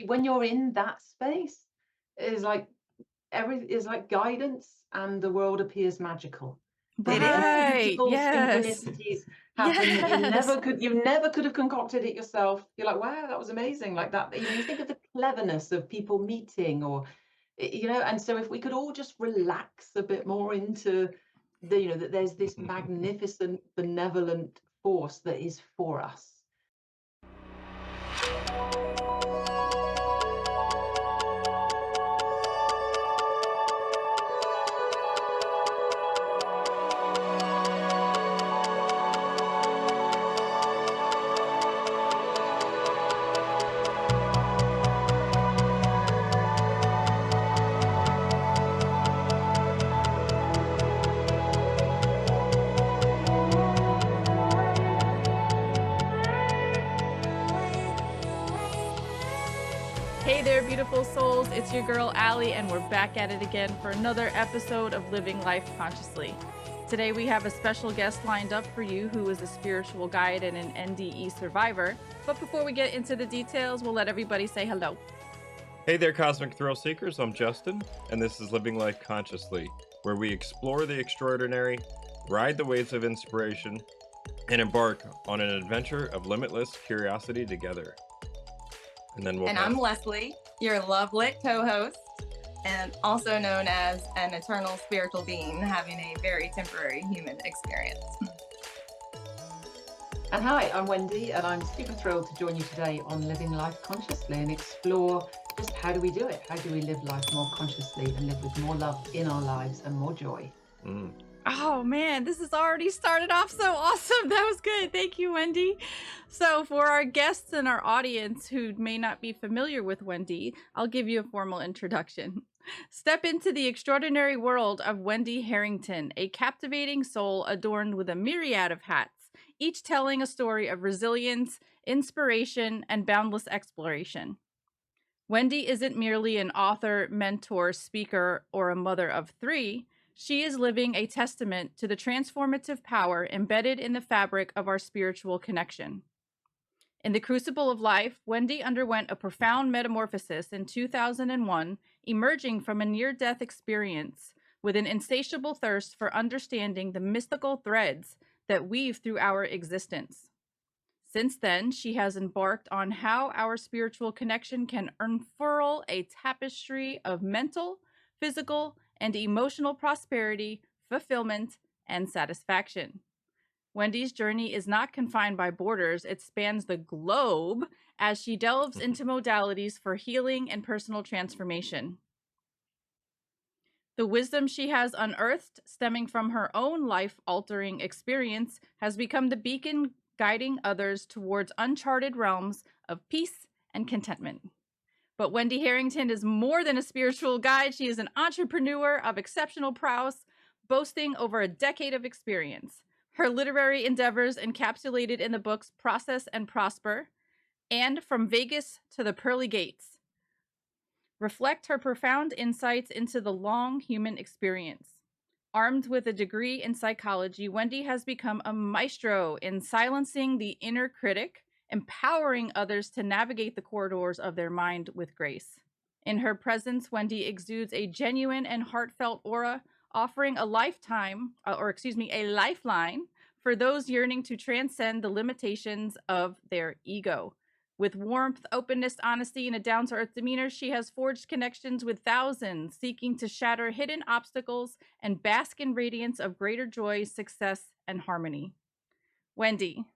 when you're in that space, it's like everything is like guidance, and the world appears magical. It And is. Right. beautiful Yes. synchronicities happen that Yes. you never could have concocted it yourself. You're like, wow, that was amazing. Like that, you think of the cleverness of people meeting, or and so if we could all just relax a bit more into that there's this magnificent, benevolent force that is for us. Hey there, beautiful souls. It's your girl, Allie, and we're back at it again for another episode of Living Life Consciously. Today, we have a special guest lined up for you who is a spiritual guide and an NDE survivor. But before we get into the details, we'll let everybody say hello. Hey there, Cosmic Thrill Seekers. I'm Justin, and this is Living Life Consciously, where we explore the extraordinary, ride the waves of inspiration, and embark on an adventure of limitless curiosity together. And then I'm Leslie, your love-lit co-host, and also known as an eternal spiritual being having a very temporary human experience. And hi, I'm Wendy, and I'm super thrilled to join you today on Living Life Consciously and explore just how do we do it? How do we live life more consciously and live with more love in our lives and more joy? Oh man, this has already started off so awesome. That was good. Thank you, Wendy. So for our guests and our audience who may not be familiar with Wendy, I'll give you a formal introduction. Step into the extraordinary world of Wendy Harrington, a captivating soul adorned with a myriad of hats, each telling a story of resilience, inspiration, and boundless exploration. Wendy isn't merely an author, mentor, speaker, or a mother of three. She is living a testament to the transformative power embedded in the fabric of our spiritual connection. In the crucible of life, Wendy underwent a profound metamorphosis in 2001, emerging from a near-death experience with an insatiable thirst for understanding the mystical threads that weave through our existence. Since then, she has embarked on how our spiritual connection can unfurl a tapestry of mental, physical, and emotional prosperity, fulfillment, and satisfaction. Wendy's journey is not confined by borders. It spans the globe as she delves into modalities for healing and personal transformation. The wisdom she has unearthed, stemming from her own life-altering experience, has become the beacon guiding others towards uncharted realms of peace and contentment. But Wendy Harrington is more than a spiritual guide. She is an entrepreneur of exceptional prowess, boasting over a decade of experience. Her literary endeavors, encapsulated in the books Process and Prosper and From Vegas to the Pearly Gates, reflect her profound insights into the long human experience. Armed with a degree in psychology, Wendy has become a maestro in silencing the inner critic, empowering others to navigate the corridors of their mind with grace. In her presence, Wendy exudes a genuine and heartfelt aura, offering a lifeline for those yearning to transcend the limitations of their ego. With warmth, openness, honesty, and a down-to-earth demeanor, she has forged connections with thousands, seeking to shatter hidden obstacles and bask in radiance of greater joy, success, and harmony. Wendy,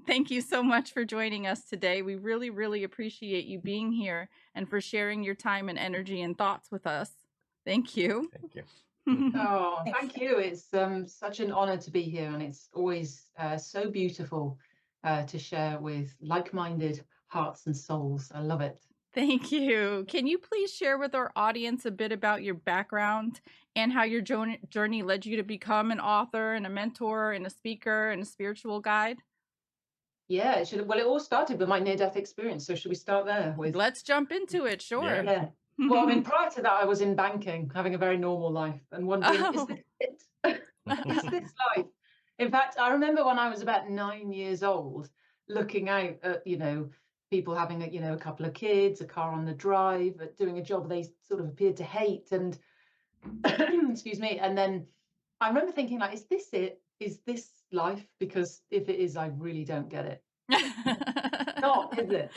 thank you so much for joining us today. We really, really appreciate you being here and for sharing your time and energy and thoughts with us. Thank you. Thank you. Oh, thank you. It's such an honor to be here, and it's always so beautiful to share with like-minded hearts and souls. I love it. Thank you. Can you please share with our audience a bit about your background and how your journey led you to become an author and a mentor and a speaker and a spiritual guide? Yeah, well, it all started with my near-death experience. So should we start there with? Let's jump into it. Sure. Yeah. Well, I mean, prior to that, I was in banking, having a very normal life and wondering, is this it? Is this life? In fact, I remember when I was about 9 years old, looking out at, people having a couple of kids, a car on the drive, doing a job they sort of appeared to hate, and excuse me. And then I remember thinking, like, is this it? Is this life? Because if it is, I really don't get it. Not, is it?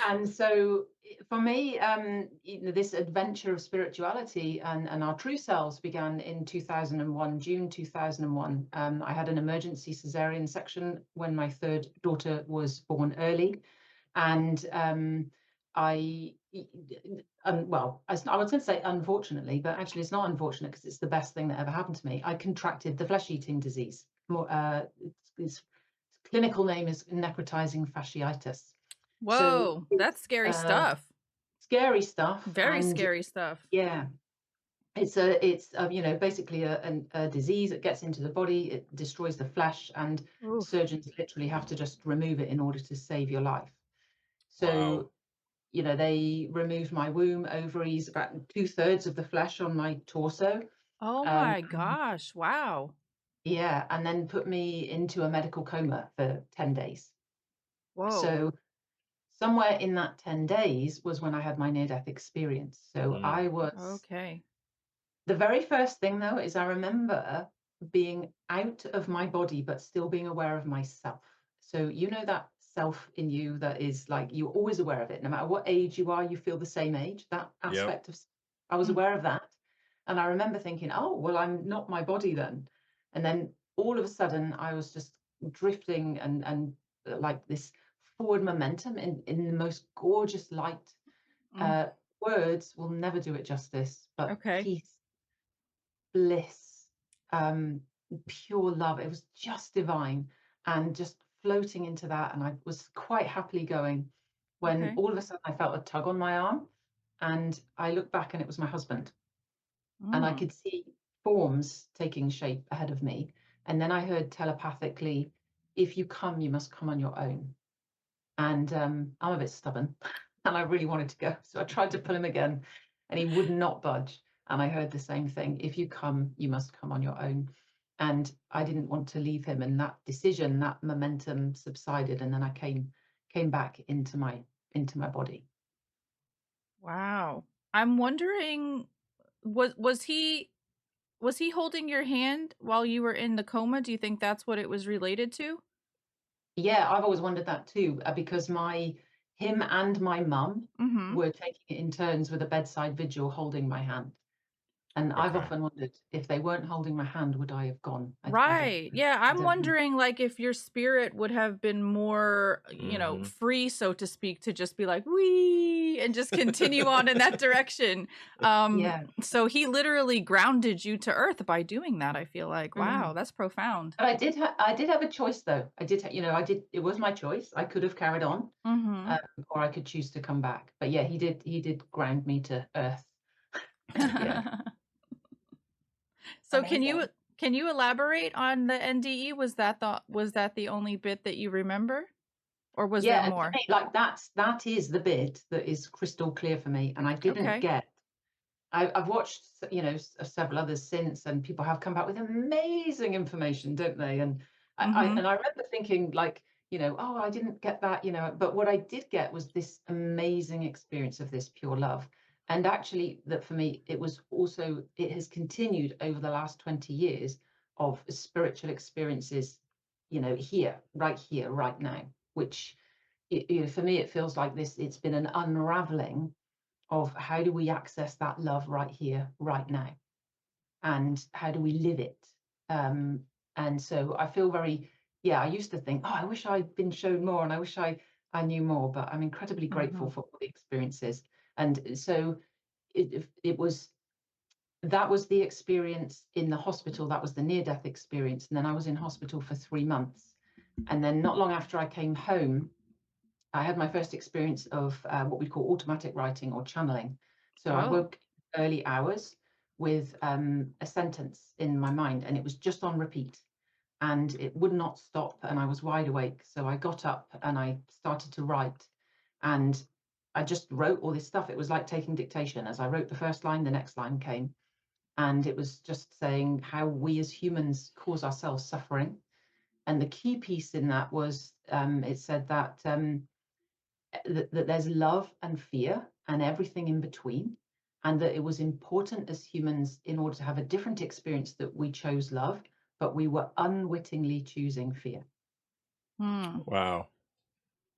And so for me, this adventure of spirituality and our true selves began in 2001, June 2001. I had an emergency cesarean section when my third daughter was born early. And well, I was going to say unfortunately, but actually it's not unfortunate because it's the best thing that ever happened to me. I contracted the flesh-eating disease. Its clinical name is necrotizing fasciitis. Whoa, So that's scary stuff. Scary stuff. Very scary stuff. Yeah. It's basically a disease that gets into the body. It destroys the flesh, and Oof. surgeons literally have to just remove it in order to save your life. So, Wow. They removed my womb, ovaries, about 2/3 of the flesh on my torso. Oh Um, my gosh. Wow. Yeah, and then put me into a medical coma for 10 days. Whoa. So somewhere in that 10 days was when I had my near-death experience. So I was, Okay. the very first thing though, is I remember being out of my body, but still being aware of myself. So that self in you that is like, you're always aware of it. No matter what age you are, you feel the same age. That aspect of, I was aware of that. And I remember thinking, oh, well, I'm not my body then. And then all of a sudden I was just drifting and like this forward momentum in the most gorgeous light. Words will never do it justice, but Okay. peace, bliss, pure love. It was just divine, and just floating into that. And I was quite happily going when all of a sudden I felt a tug on my arm, and I looked back and it was my husband. And I could see forms taking shape ahead of me. And then I heard telepathically, if you come, you must come on your own. And I'm a bit stubborn and I really wanted to go. So I tried to pull him again and he would not budge. And I heard the same thing. If you come, you must come on your own. And I didn't want to leave him. And that decision, that momentum subsided. And then I came back into my body. Wow. I'm wondering, was he holding your hand while you were in the coma? Do you think that's what it was related to? Yeah, I've always wondered that too, because him and my mum were taking it in turns with a bedside vigil holding my hand. And I've often wondered, if they weren't holding my hand, would I have gone? Right. Yeah, I'm don't know. wondering, like, if your spirit would have been more, free, so to speak, to just be like, wee, and just continue on in that direction. Yeah. So he literally grounded you to earth by doing that, I feel like. Wow, Mhm. that's profound. But I did have a choice though. It was my choice. I could have carried on, or I could choose to come back. But yeah, he did ground me to earth. Yeah. So Amazing. can you elaborate on the NDE? Was that the only bit that you remember? Or was there And for more? me, like that is the bit that is crystal clear for me. And I didn't Okay. get. I've watched, several others since, and people have come back with amazing information, don't they? And I remember thinking, like, oh, I didn't get that, but what I did get was this amazing experience of this pure love. And actually, that for me, it has continued over the last 20 years of spiritual experiences, here, right now, which, for me, it feels like it's been an unraveling of how do we access that love right here, right now, and how do we live it? And so I feel I used to think, oh, I wish I'd been shown more, and I wish I knew more, but I'm incredibly grateful for all the experiences. And so that was the experience in the hospital. That was the near-death experience. And then I was in hospital for 3 months. And then not long after I came home, I had my first experience of what we call automatic writing or channeling. So I woke early hours with a sentence in my mind, and it was just on repeat, and it would not stop, and I was wide awake. So I got up and I started to write, and I just wrote all this stuff. It was like taking dictation. As I wrote the first line, the next line came, and it was just saying how we as humans cause ourselves suffering. And the key piece in that was, it said that that there's love and fear and everything in between, and that it was important as humans, in order to have a different experience, that we chose love, but we were unwittingly choosing fear. Hmm. Wow.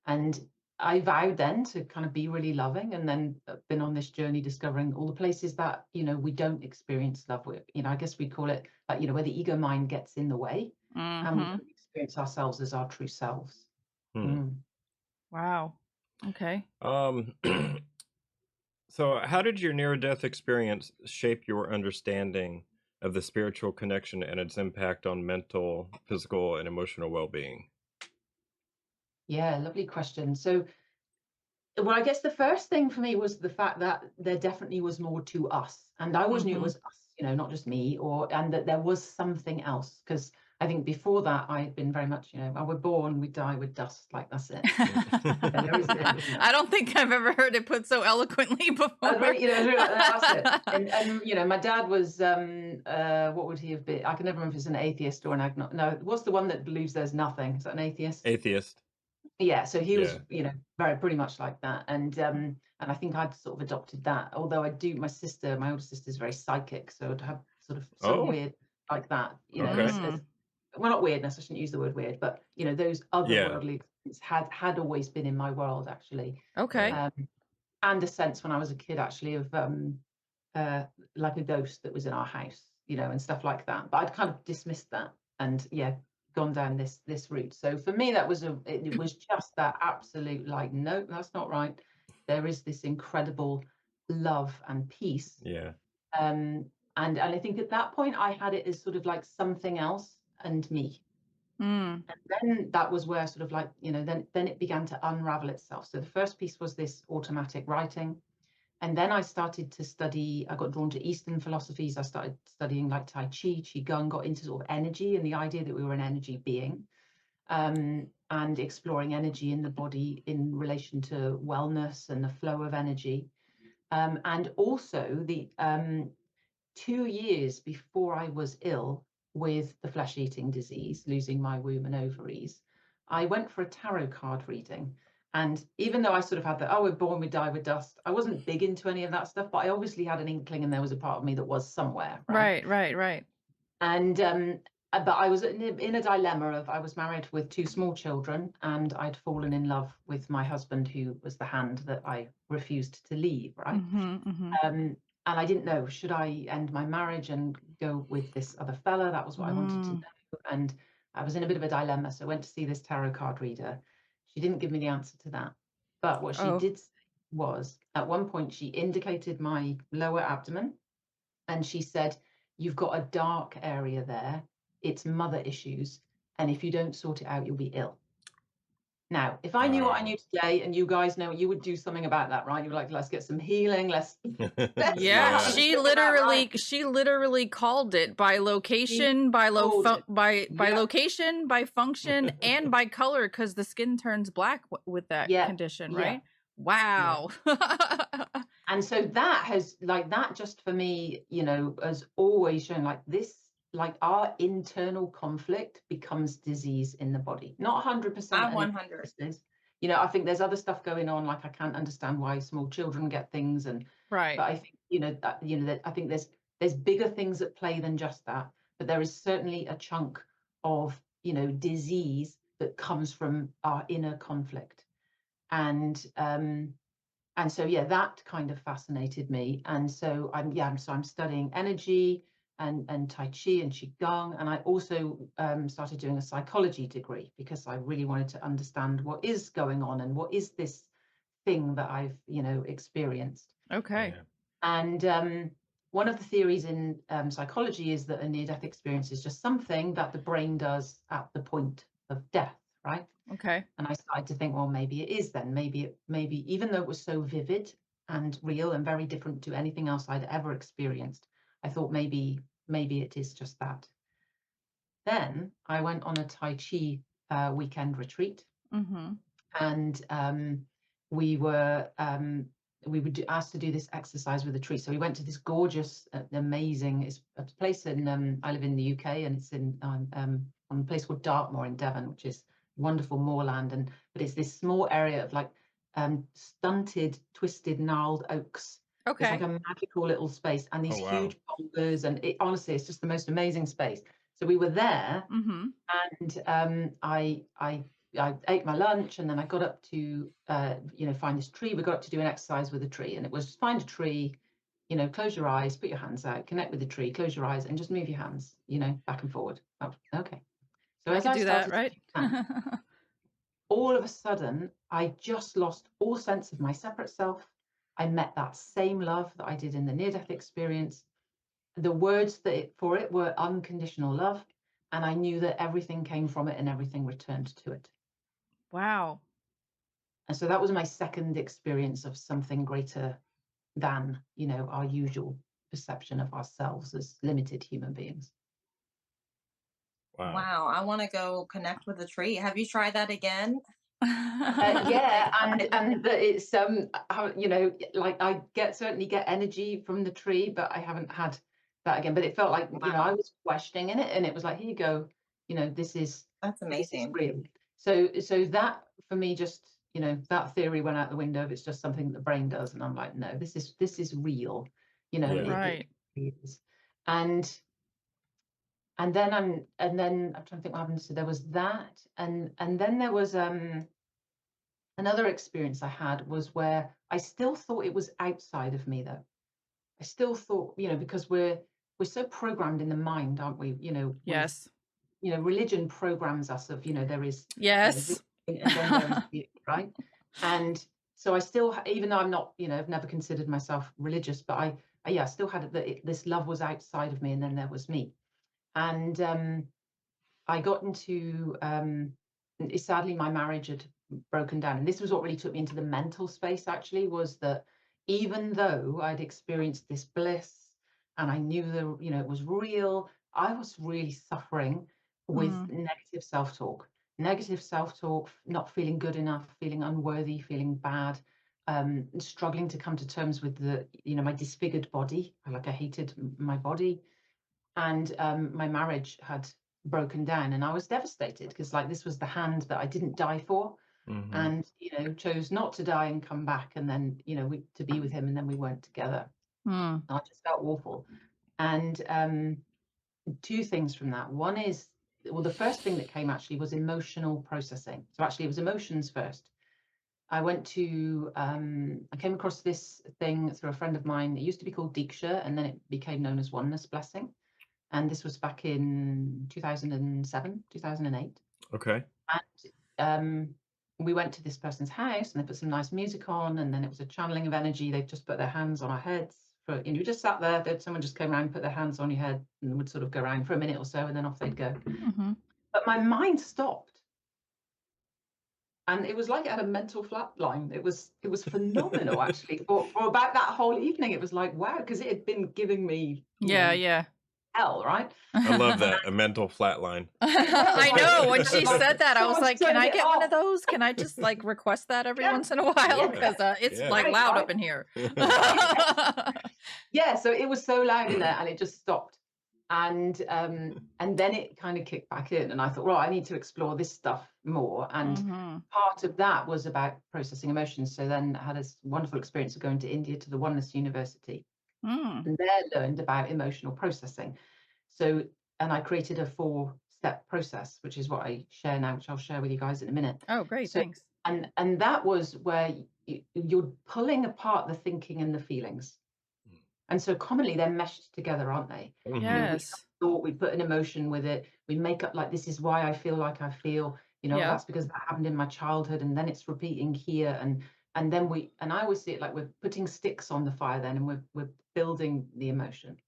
And I vowed then to kind of be really loving, and then been on this journey discovering all the places that, we don't experience love with. I guess we call it, like, where the ego mind gets in the way, and we Mhm. don't experience ourselves as our true selves. Hmm. Wow. Okay. Um, so how did your near-death experience shape your understanding of the spiritual connection and its impact on mental, physical, and emotional well-being? Yeah, lovely question. So, well, I guess the first thing for me was the fact that there definitely was more to us, and I always knew it Mhm. was us, not just me, and that there was something else. Because I think before that, I had been very much, well, we're born, we die, we're dust, like that's it. And there isn't anything else. I don't think I've ever heard it put so eloquently before. Really, it's really like that, that's it. And my dad was, what would he have been? I can never remember if it's an atheist or an agnostic. No, what's the one that believes there's nothing? Is that an atheist? Atheist. Yeah, so he was, Yeah. very pretty much like that, and I think I'd sort of adopted that. Although my older sister is very psychic, so I'd have sort of some Oh, weird like that, okay. as well, not weirdness. I shouldn't use the word weird, but those otherworldly experiences had always been in my world, actually. Okay. And a sense when I was a kid, actually, of like a ghost that was in our house, and stuff like that. But I'd kind of dismissed that, and gone down this route. So for me, it was just that absolute, like, no, that's not right. There is this incredible love and peace. Yeah. And I think at that point I had it as sort of like something else and me. Mm. And then that was where sort of like, then it began to unravel itself. So the first piece was this automatic writing. And then I started to study, I got drawn to Eastern philosophies. I started studying like Tai Chi, Qigong, got into sort of energy and the idea that we were an energy being, and exploring energy in the body in relation to wellness and the flow of energy. And also the 2 years before I was ill with the flesh-eating disease, losing my womb and ovaries, I went for a tarot card reading. And even though I sort of had that, oh, we're born, we die, we're dust, I wasn't big into any of that stuff, but I obviously had an inkling, and there was a part of me that was somewhere, right? Right. And but I was in a dilemma of, I was married with 2 small children, and I'd fallen in love with my husband, who was the hand that I refused to leave, right? And I didn't know, should I end my marriage and go with this other fella? That was what I wanted to know. And I was in a bit of a dilemma. So I went to see this tarot card reader. She didn't give me the answer to that. But what she Oh. did say was, at one point, she indicated my lower abdomen. And she said, you've got a dark area there. It's mother issues. And if you don't sort it out, you'll be ill. Now, if I knew what I knew today, and you guys know, you would do something about that, right? You're like, let's get some healing. Let's Yeah, let's she figure that out. literally called it by location, by called it. by Yep. location, by function, and by color, because the skin turns black with that Yeah, condition, yeah, right? Wow. And so that has, like, that just for me, has always shown like this, like our internal conflict becomes disease in the body. Not 100%. I'm and 100. I think there's other stuff going on. Like, I can't understand why small children get things, and Right. but I think that I think there's bigger things at play than just that. But there is certainly a chunk of disease that comes from our inner conflict, and so that kind of fascinated me. And so I'm studying energy and Tai Chi and Qigong, and I also started doing a psychology degree, because I really wanted to understand what is going on and what is this thing that I've experienced. Okay. And one of the theories in psychology is that a near-death experience is just something that the brain does at the point of death, right? Okay. And I started to think, well, maybe it is then. Maybe even though it was so vivid and real and very different to anything else I'd ever experienced, I thought maybe it is just that. Then I went on a Tai Chi weekend retreat, and we were asked to do this exercise with a tree. So we went to this gorgeous, amazing, it's a place in I live in the UK, and it's in on a place called Dartmoor in Devon, which is wonderful moorland, but it's this small area of like stunted, twisted, gnarled oaks. It's like Okay. a magical little space, and these Oh, wow. huge boulders, and it honestly, it's just the most amazing space. So we were there, Mm-hmm. and I ate my lunch, and then I got up to find this tree. We got up to do an exercise with a tree, and it was find a tree, close your eyes, put your hands out, connect with the tree, close your eyes, and just move your hands, back and forward. Oh, okay. So I as could I do that, started to right? do that, all of a sudden, I just lost all sense of my separate self. I met that same love that I did in the near-death experience. The words for it were unconditional love, and I knew that everything came from it and everything returned to it. Wow. And so that was my second experience of something greater than, our usual perception of ourselves as limited human beings. Wow. Wow, I want to go connect with a tree. Have you tried that again? Yeah, and it's like I certainly get energy from the tree, but I haven't had that again. But it felt like I Wow, was questioning in it, and it was like, here you go, this is that's amazing. real. So that for me, just that theory went out the window. If it's just something that the brain does, and I'm like, no, this is real. Yeah. It Right. is. And then I'm trying to think what happened. So there was that, and then there was another experience I had was where I still thought it was outside of me, though. I still thought, because we're so programmed in the mind, aren't we? Yes. Religion programs us of, there is, Yes. this thing, and then there is you, right? And so I still, even though I'm not, I've never considered myself religious, but I still had that this love was outside of me, and then there was me. And I got into, sadly, my marriage had broken down. And this was what really took me into the mental space, actually, was that even though I'd experienced this bliss and I knew that, it was real, I was really suffering with negative self-talk, not feeling good enough, feeling unworthy, feeling bad, struggling to come to terms with my disfigured body. I hated my body. And my marriage had broken down, and I was devastated because this was the hand that I didn't die for, Mm-hmm. and chose not to die and come back, and then to be with him, and then we weren't together. Mm. I just felt awful. And two things from that. One is, well, the first thing that came actually was emotional processing. So actually it was emotions first. I came across this thing through a friend of mine. It used to be called Diksha, and then it became known as Oneness Blessing. And this was back in 2007, 2008. Okay. And we went to this person's house, and they put some nice music on, and then it was a channeling of energy. They just put their hands on our heads. You just sat there, someone just came around, put their hands on your head, and would sort of go around for a minute or so, and then off they'd go. Mm-hmm. But my mind stopped. And it was like it had a mental flatline. It was phenomenal, actually. For about that whole evening, it was like, wow, because it had been giving me Yeah. hell, right? I love that. A mental flatline. I know. When she said that, I was Someone's like, can turned I it get one off. of those? Can I just request that every Yeah. once in a while? Because it's Yeah. like Right, loud right. up in here. Yeah, so it was so loud in there, and it just stopped. And then it kind of kicked back in, and I thought, well, I need to explore this stuff more. And Mhm. part of that was about processing emotions. So then I had this wonderful experience of going to India to the Oneness University, Mm. and there learned about emotional processing. So, and I created a 4-step process, which is what I share now, which I'll share with you guys in a minute. Oh, great. So, Thanks. and that was where you're pulling apart the thinking and the feelings. And so commonly they're meshed together, aren't they? Mhm. Yes. We put an emotion with it. We make up like, this is why I feel like I feel, Yeah. that's because that happened in my childhood, and then it's repeating here. And then I always see it like we're putting sticks on the fire then, and we're building the emotion.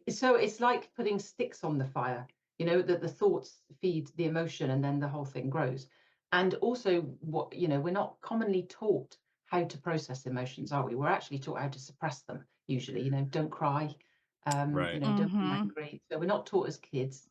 So it's like putting sticks on the fire, that the thoughts feed the emotion, and then the whole thing grows. And also we're not commonly taught how to process emotions, are we? We're actually taught how to suppress them, usually, don't cry, Right. don't be Mhm. angry. So we're not taught as kids.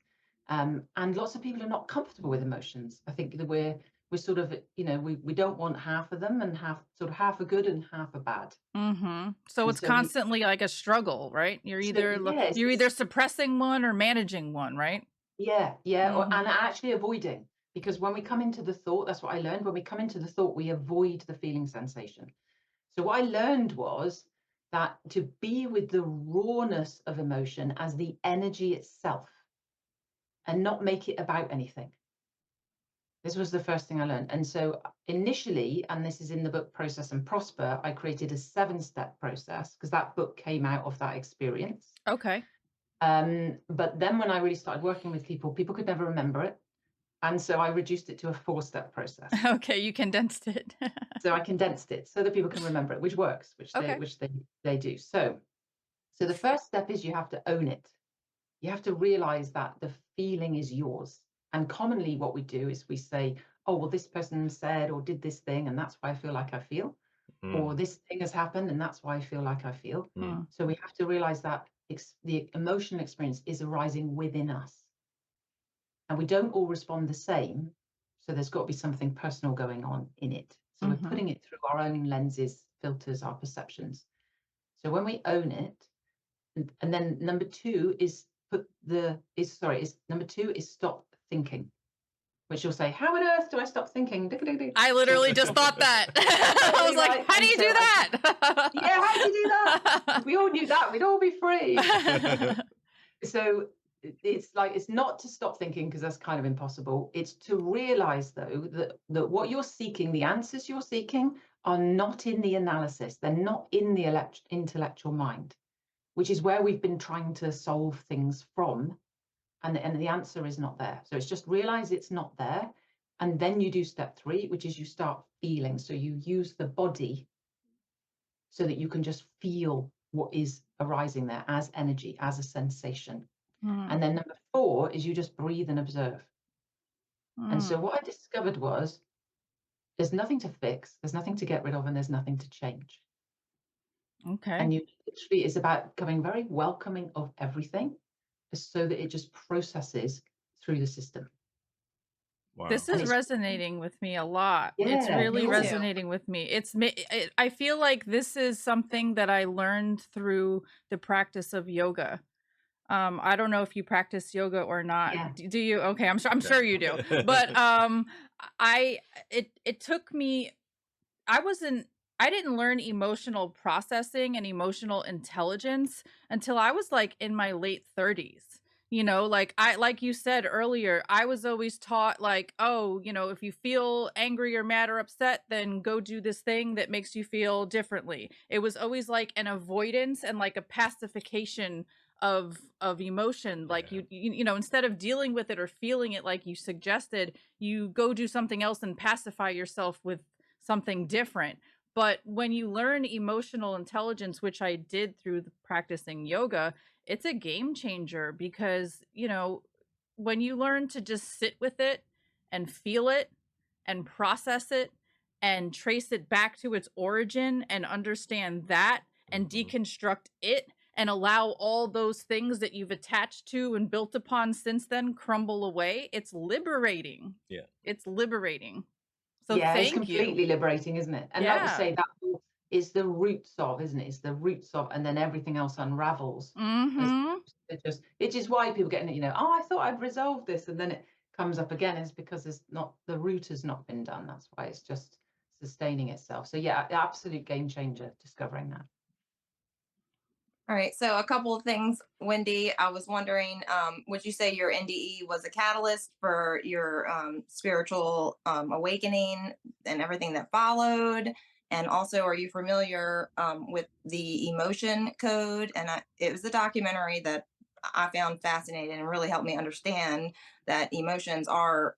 And lots of people are not comfortable with emotions. I think that we're sort of, we don't want half of them, and half a good and half a bad. Mhm. So And it's so constantly like a struggle, right? You're it's either suppressing one or managing one, right? yeah, and actually avoiding. Because when we come into the thought, that's what I learned. When we come into the thought, we avoid the feeling sensation. So what I learned was that to be with the rawness of emotion as the energy itself and not make it about anything. This was the first thing I learned. And so initially, and this is in the book Process and Prosper, I created a 7-step process because that book came out of that experience. Okay. But then when I really started working with people, people could never remember it. And so I reduced it to a 4-step process. Okay, you condensed it. So I condensed it so that people can remember it, which works, which Okay. they do. So the first step is you have to own it. You have to realize that the feeling is yours. And commonly what we do is we say, oh, well, this person said or did this thing, and that's why I feel like I feel. Or this thing has happened, and that's why I feel like I feel. So we have to realize that the emotional experience is arising within us. And we don't all respond the same. So there's got to be something personal going on in it. So we're putting it through our own lenses, filters, our perceptions. So when we own it, and then number two is stop thinking, which you'll say, how on earth do I stop thinking? I literally just thought that. I was like, Right. how do you do that? Yeah, how do you do that? If we all knew that, we'd all be free. So it's like, it's not to stop thinking because that's kind of impossible. It's to realize though that what you're seeking, the answers you're seeking are not in the analysis. They're not in the intellectual mind, which is where we've been trying to solve things from. And the answer is not there. So it's just realize it's not there. And then you do step 3, which is you start feeling. So you use the body so that you can just feel what is arising there as energy, as a sensation. And then number 4 is you just breathe and observe. And so what I discovered was there's nothing to fix, there's nothing to get rid of, and there's nothing to change. Okay. And you literally, it's about becoming very welcoming of everything so that it just processes through the system. Wow. This is resonating with me a lot. It's Yeah, really me too. resonating with me. I feel like this is something that I learned through the practice of yoga. I don't know if you practice yoga or not. Yeah. Do you? Okay, I'm sure you do. But it took me. I didn't learn emotional processing and emotional intelligence until I was like in my late 30s. You know, like you said earlier, I was always taught like, oh, you know, if you feel angry or mad or upset, then go do this thing that makes you feel differently. It was always like an avoidance and like a pacification of emotion. Like you know, instead of dealing with it or feeling it like you suggested, you go do something else and pacify yourself with something different. But when you learn emotional intelligence, which I did through practicing yoga, it's a game changer because, you know, when you learn to just sit with it and feel it and process it and trace it back to its origin and understand that and deconstruct it and allow all those things that you've attached to and built upon since then crumble away, it's liberating. Yeah. It's liberating. So yeah, it's thank completely you. liberating, isn't it? And like you Yeah. say, that is the roots of, isn't it? It's the roots of, and then everything else unravels. It is why people get in it, you know, oh, I thought I'd resolved this, and then it comes up again. Is because the root has not been done. That's why it's just sustaining itself. So yeah, absolute game changer discovering that. All right, so a couple of things, Wendy. I was wondering, would you say your NDE was a catalyst for your spiritual awakening and everything that followed? And also, are you familiar with the emotion code? And it was a documentary that I found fascinating and really helped me understand that emotions are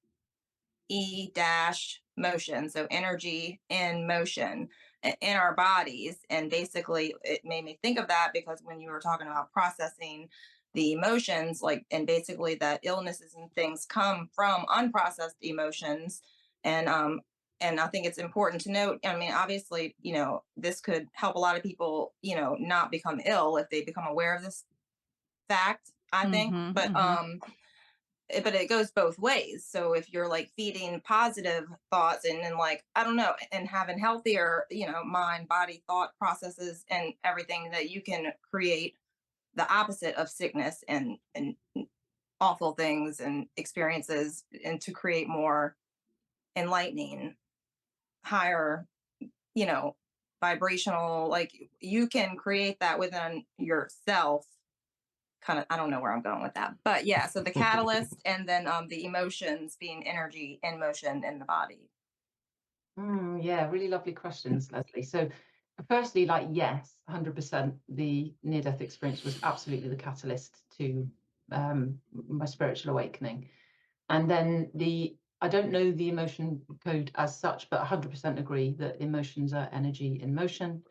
motion, so energy in motion in our bodies. And basically it made me think of that because when you were talking about processing the emotions, like, and basically that illnesses and things come from unprocessed emotions. And I think it's important to note, I mean, obviously, you know, this could help a lot of people, you know, not become ill if they become aware of this fact, I think. But it goes both ways. So if you're like feeding positive thoughts and then, like, I don't know, and having healthier, you know, mind, body, thought processes and everything, that you can create the opposite of sickness and awful things and experiences, and to create more enlightening, higher, you know, vibrational, like you can create that within yourself. Kind of, I don't know where I'm going with that, but yeah, so the catalyst, and then the emotions being energy in motion in the body. Yeah, really lovely questions, Leslie. So, firstly, like, yes, 100%, the near-death experience was absolutely the catalyst to my spiritual awakening. And then I don't know the emotion code as such, but 100% agree that emotions are energy in motion,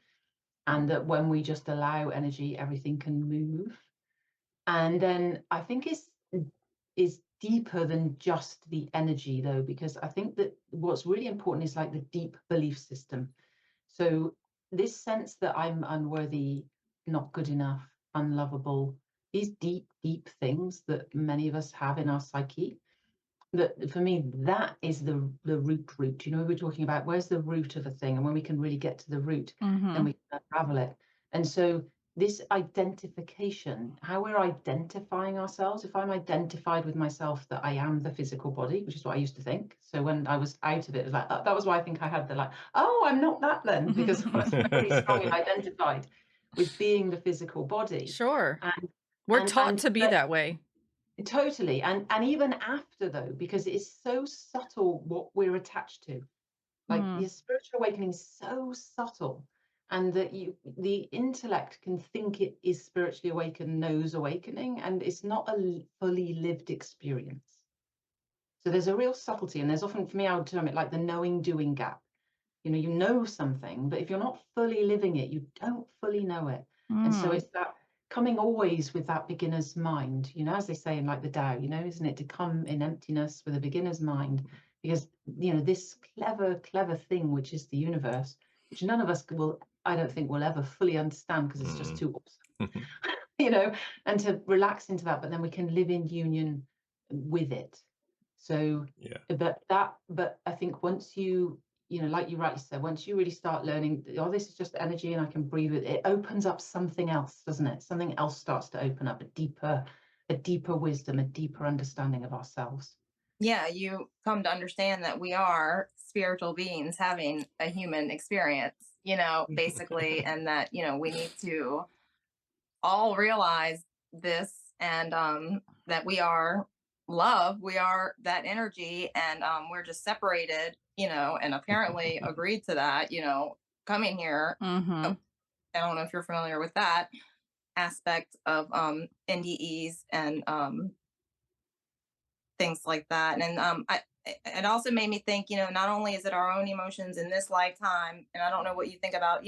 and that when we just allow energy, everything can move. And then I think is deeper than just the energy, though, because I think that what's really important is like the deep belief system. So this sense that I'm unworthy, not good enough, unlovable, these deep, deep things that many of us have in our psyche, that for me, that is the root. You know, we're talking about where's the root of a thing, and when we can really get to the root, then we can unravel it. And so this identification, how we're identifying ourselves, if I'm identified with myself that I am the physical body, which is what I used to think. So when I was out of it, it was like, that was why I think I had the like, oh, I'm not that then, because I was very strongly identified with being the physical body. Sure. And We're taught to be but that way. totally. And even after, though, because it's so subtle what we're attached to. Like Mm. your spiritual awakening is so subtle, and that the intellect can think it is spiritually awakened, knows awakening, and it's not a fully lived experience. So there's a real subtlety, and there's often, for me, I would term it like the knowing doing gap. You know something, but if you're not fully living it, you don't fully know it. And so it's that coming always with that beginner's mind, as they say in like the Tao, isn't it, to come in emptiness with a beginner's mind, because this clever thing, which is the universe, which none of us I don't think will ever fully understand, because it's just too awesome. And to relax into that, but then we can live in union with it. So Yeah. but I think once like you rightly said, once you really start learning, oh, this is just energy and I can breathe it, it opens up something else, doesn't it? Something else starts to open up, a deeper wisdom, a deeper understanding of ourselves. Yeah, you come to understand that we are spiritual beings having a human experience, basically, and that, we need to all realize this, and that we are love, we are that energy, and we're just separated, and apparently agreed to that, coming here. I don't know if you're familiar with that aspect of NDEs and things like that. And it also made me think, not only is it our own emotions in this lifetime, and I don't know what you think about,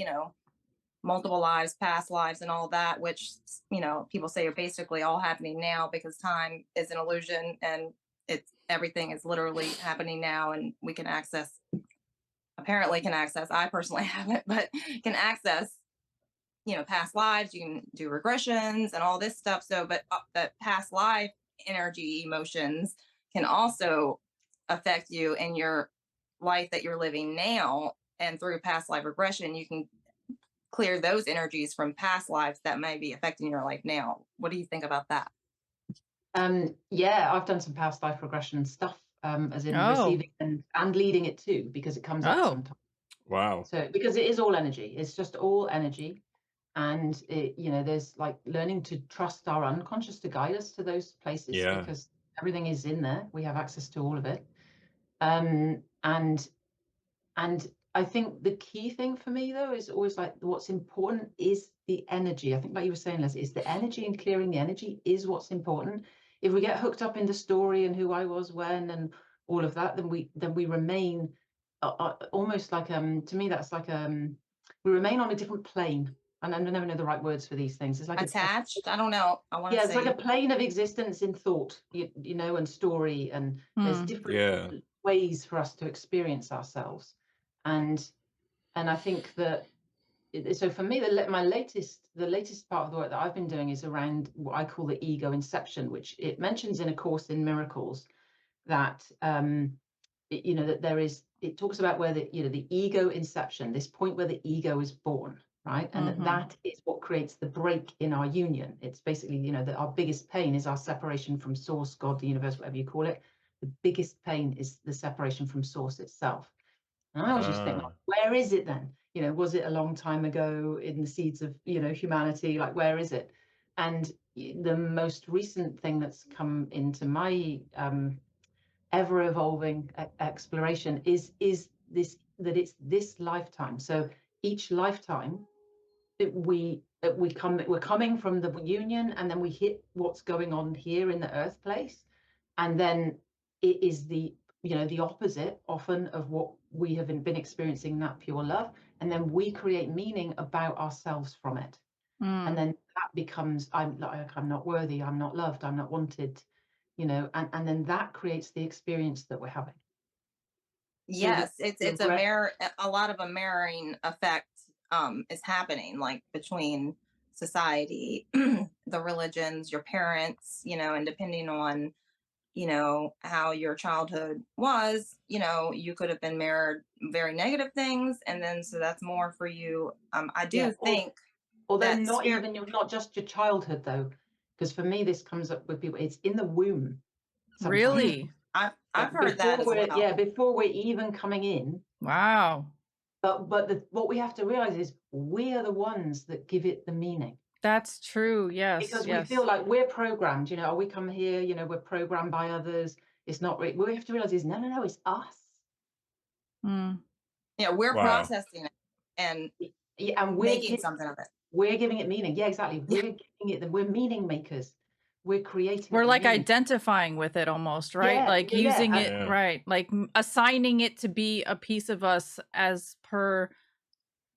multiple lives, past lives, and all that, which, people say are basically all happening now, because time is an illusion, and everything is literally happening now, and we can access, I personally haven't, but can access, past lives. You can do regressions and all this stuff. So, but that past life energy, emotions can also affect you in your life that you're living now. And through past life regression, you can clear those energies from past lives that may be affecting your life now. What do you think about that? Yeah, I've done some past life regression stuff, as in receiving and leading it too, because it comes up sometimes. Wow. So because it is all energy, it's just all energy. And there's like learning to trust our unconscious to guide us to those places, because everything is in there. We have access to all of it. And I think the key thing for me, though, is always like what's important is the energy. I think, like you were saying, Leslie, is the energy, and clearing the energy is what's important. If we get hooked up in the story and who I was when and all of that, then we remain almost like to me that's like we remain on a different plane. And I never know the right words for these things. It's like attached. I don't know. I want to say it's like a plane of existence in thought, and story, and there's different ways for us to experience ourselves. And I think that so for me, the latest part of the work that I've been doing is around what I call the ego inception, which it mentions in A Course in Miracles, that that there is, it talks about where the ego inception, this point where the ego is born. right? And that is what creates the break in our union. It's basically, you know, that our biggest pain is our separation from source, God, the universe, whatever you call it. The biggest pain is the separation from source itself. And I always just think, like, where is it then? You know, was it a long time ago in the seeds of, you know, humanity? Like, where is it? And the most recent thing that's come into my ever evolving exploration is this, that it's this lifetime. So each lifetime we're coming from the union, and then we hit what's going on here in the earth place, and then it is the, you know, the opposite often of what we have been experiencing, that pure love, and then we create meaning about ourselves from it. And then that becomes, I'm not worthy, I'm not loved, I'm not wanted, you know, and then that creates the experience that we're having. Yes, it's a mirror. A lot of a mirroring effect is happening, like between society, the religions, your parents, you know, and depending on, you know, how your childhood was, you know, you could have been mirrored very negative things, and then so that's more for you. I do think although that not just your childhood though, because for me this comes up with people, it's in the womb sometimes. Really? I've heard that as well. Yeah, before we're even coming in. Wow. But what we have to realize is we are the ones that give it the meaning. That's true. Yes. Because yes. we feel like we're programmed, you know, we come here, you know, we're programmed by others. It's not really, what we have to realize is no, it's us. Yeah, we're processing it and we're making something of it. We're giving it meaning. Yeah, exactly. We're giving it, we're meaning makers. We're creating. We're like identifying with it almost, right? Yeah, like using it, right? Like assigning it to be a piece of us as per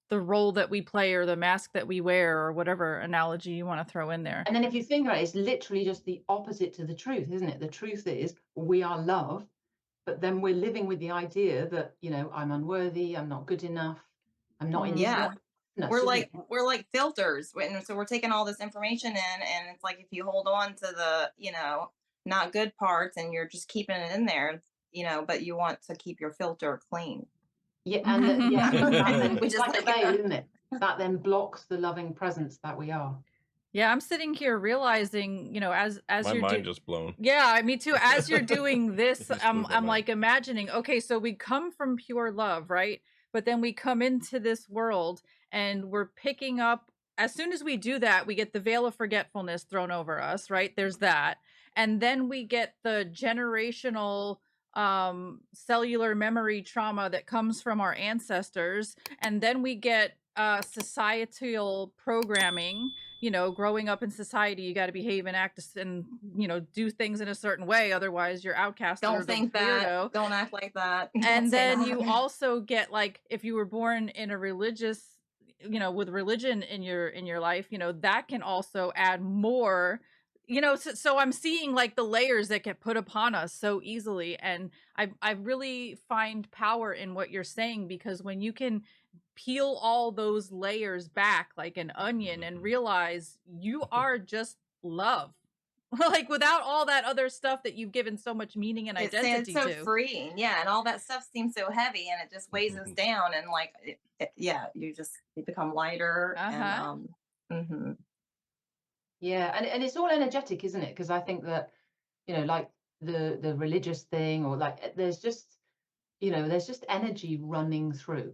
the role that we play or the mask that we wear or whatever analogy you want to throw in there. And then if you think about it, it's literally just the opposite to the truth, isn't it? The truth is we are love, but then we're living with the idea that, you know, I'm unworthy, I'm not good enough, I'm not in. We're like filters, and so we're taking all this information in, and it's like if you hold on to the, you know, not good parts, and you're just keeping it in there, you know, but you want to keep your filter clean. Yeah, and which is like a veil, isn't it? That then blocks the loving presence that we are. Yeah, I'm sitting here realizing, you know, as my mind just blown. Yeah, me too. As you're doing this, I'm like imagining, okay, so we come from pure love, right? But then we come into this world and we're picking up, as soon as we do that, we get the veil of forgetfulness thrown over us, right? There's that. And then we get the generational cellular memory trauma that comes from our ancestors. And then we get societal programming, you know, growing up in society, you got to behave and act and, you know, do things in a certain way. Otherwise you're outcast. Don't think that. Don't act like that. And then you also get, like, if you were born in a religious, you know, with religion in your life, you know, that can also add more, you know, so I'm seeing like the layers that get put upon us so easily. And I really find power in what you're saying, because when you can peel all those layers back like an onion and realize you are just love, like without all that other stuff that you've given so much meaning and identity to. It's so freeing. Yeah. And all that stuff seems so heavy, and it just weighs us down, and like, you become lighter. Yeah. And it's all energetic, isn't it? Because I think that, you know, like the religious thing, or like there's just energy running through,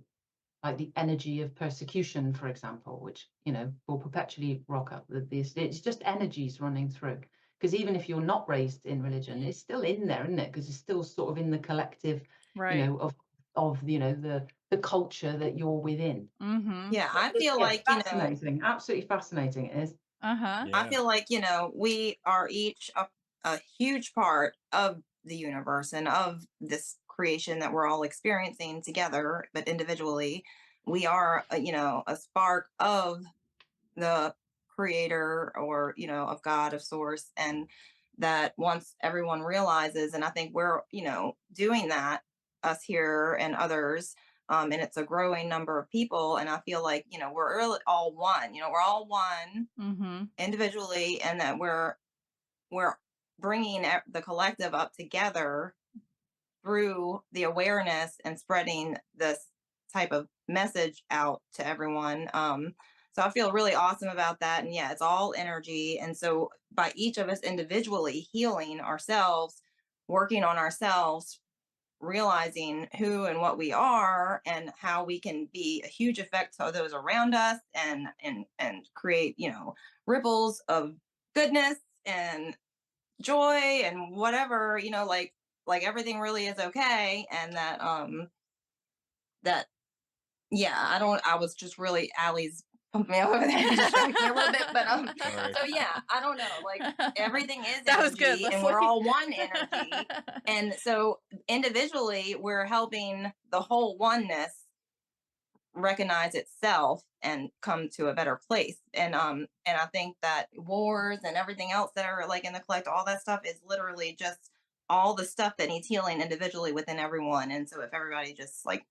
like the energy of persecution, for example, which, you know, will perpetually rock up this. It's just energies running through. Because even if you're not raised in religion, it's still in there, isn't it? Because it's still sort of in the collective, right, you know, of you know, the culture that you're within. Yeah, I feel like, fascinating, you know, absolutely fascinating it is. I feel like, you know, we are each a huge part of the universe and of this creation that we're all experiencing together, but individually we are you know, a spark of the creator, or, you know, of God, of source. And that once everyone realizes, and I think we're, you know, doing that, us here and others, and it's a growing number of people, and I feel like, you know, we're really all one, you know, we're all one individually, and that we're bringing the collective up together through the awareness and spreading this type of message out to everyone. So I feel really awesome about that. And yeah, it's all energy. And so by each of us individually healing ourselves, working on ourselves, realizing who and what we are and how we can be a huge effect to those around us and create, ripples of goodness and joy and whatever, like everything really is okay. And that yeah, I was just really Allie's pumping me up over there, distracting me a little bit, but Sorry. so yeah, I don't know, like everything is That was good, energy, and we're Leslie. all one energy, and so individually we're helping the whole oneness recognize itself and come to a better place. And I think that wars and everything else that are like in the collective, all that stuff is literally just all the stuff that needs healing individually within everyone. And so if everybody just like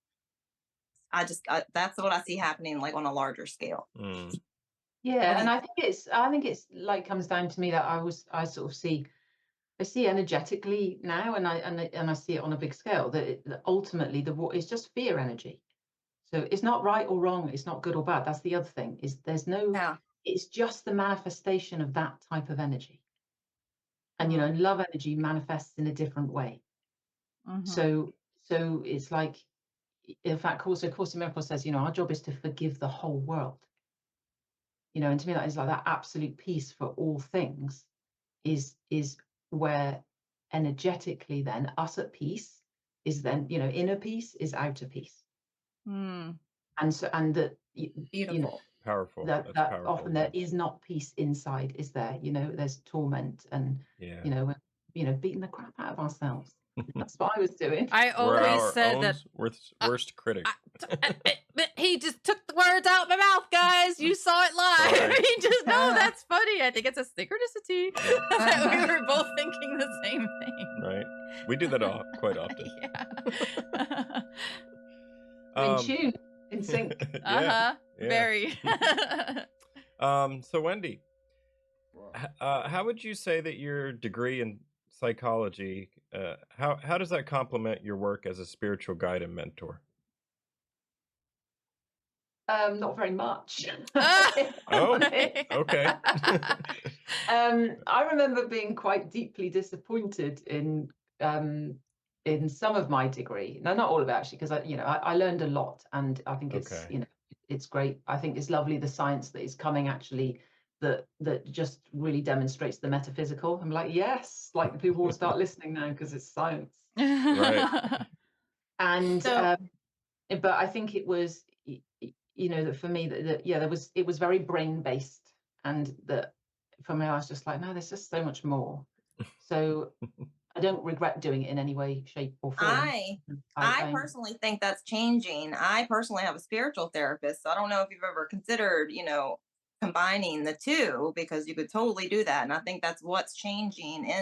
that's what I see happening like on a larger scale. Mm. Yeah, What do and you I think it's like comes down to me that I sort of see energetically now, and I see it on a big scale that ultimately it's just fear energy. So it's not right or wrong, it's not good or bad. That's the other thing, is there's no, Yeah. it's just the manifestation of that type of energy. And love energy manifests in a different way. Mhm. So it's like, in fact, Course in Miracles says, our job is to forgive the whole world. And to me that is like that absolute peace for all things is where energetically then us at peace is then, inner peace is outer peace. Mm. And so, and that, Beautiful. Powerful. that That's that powerful. often there is not peace inside, is there? There's torment and Yeah. we're beating the crap out of ourselves. That's what I was doing. I We're always our said own that worst critic. he just took the words out my mouth, guys. You saw it live. Sorry. He just that's funny. I think it's a synchronicity that we were both thinking the same thing. Right. We do that quite often. Yeah. In tune, in sync. Yeah. Very. So Wendy, how would you say that your degree in psychology, how does that complement your work as a spiritual guide and mentor? Not very much. Oh, okay. I remember being quite deeply disappointed in some of my degree. No, not all of it actually, because I learned a lot, and I think it's Okay. it's great. I think it's lovely the science that is coming actually that just really demonstrates the metaphysical. I'm like, yes, like the people will start listening now because it's science. Right. And So but I think it was that for me that it was very brain based, and that for me I was just like, no, there's just so much more. So I don't regret doing it in any way, shape or form. I personally think that's changing. I personally have a spiritual therapist, so I don't know if you've ever considered, combining the two, because you could totally do that. And I think that's what's changing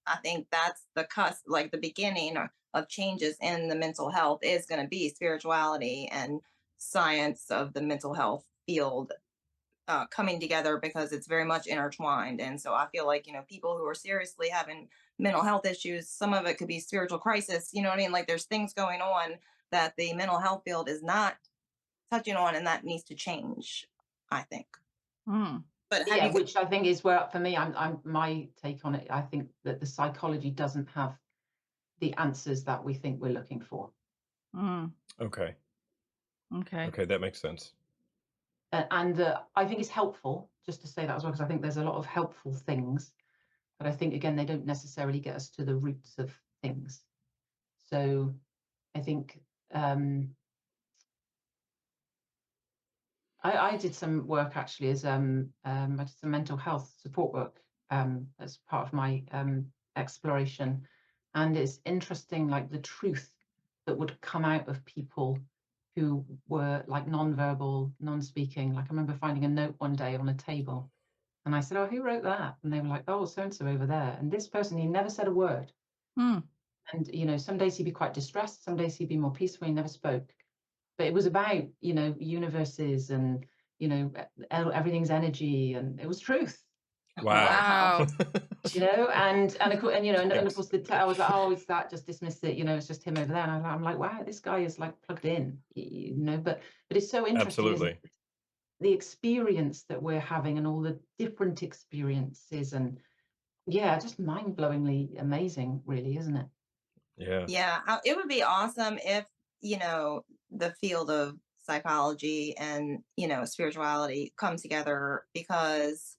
I think that's the cusp, like the beginning of changes in the mental health is going to be spirituality and science of the mental health field coming together, because it's very much intertwined. And so I feel like, people who are seriously having mental health issues, some of it could be spiritual crisis, you know what I mean? Like there's things going on that the mental health field is not touching on, and that needs to change, I think. But yeah, which I think is where, for me, I'm my take on it. I think that the psychology doesn't have the answers that we think we're looking for. Okay. Okay. Okay, that makes sense. And I think it's helpful just to say that as well, because I think there's a lot of helpful things, but I think again they don't necessarily get us to the roots of things. So I think I did some work actually as I did some mental health support work as part of my exploration, and it's interesting, like the truth that would come out of people who were like non-verbal, non-speaking. Like I remember finding a note one day on a table, and I said, "Oh, who wrote that?" And they were like, "Oh, so and so over there." And this person, he never said a word. And some days he'd be quite distressed, some days he'd be more peaceful. He never spoke. But it was about universes and everything's energy, and it was truth. Wow. Wow. and of course, and of Yes. course, I was like, oh, it's that, just dismiss it, it's just him over there. And I'm like, wow, this guy is like plugged in, but it's so interesting, isn't Absolutely. it? The experience that we're having and all the different experiences, and yeah, just mind-blowingly amazing, really, isn't it? Yeah. Yeah, it would be awesome if, you know, the field of psychology and, spirituality come together, because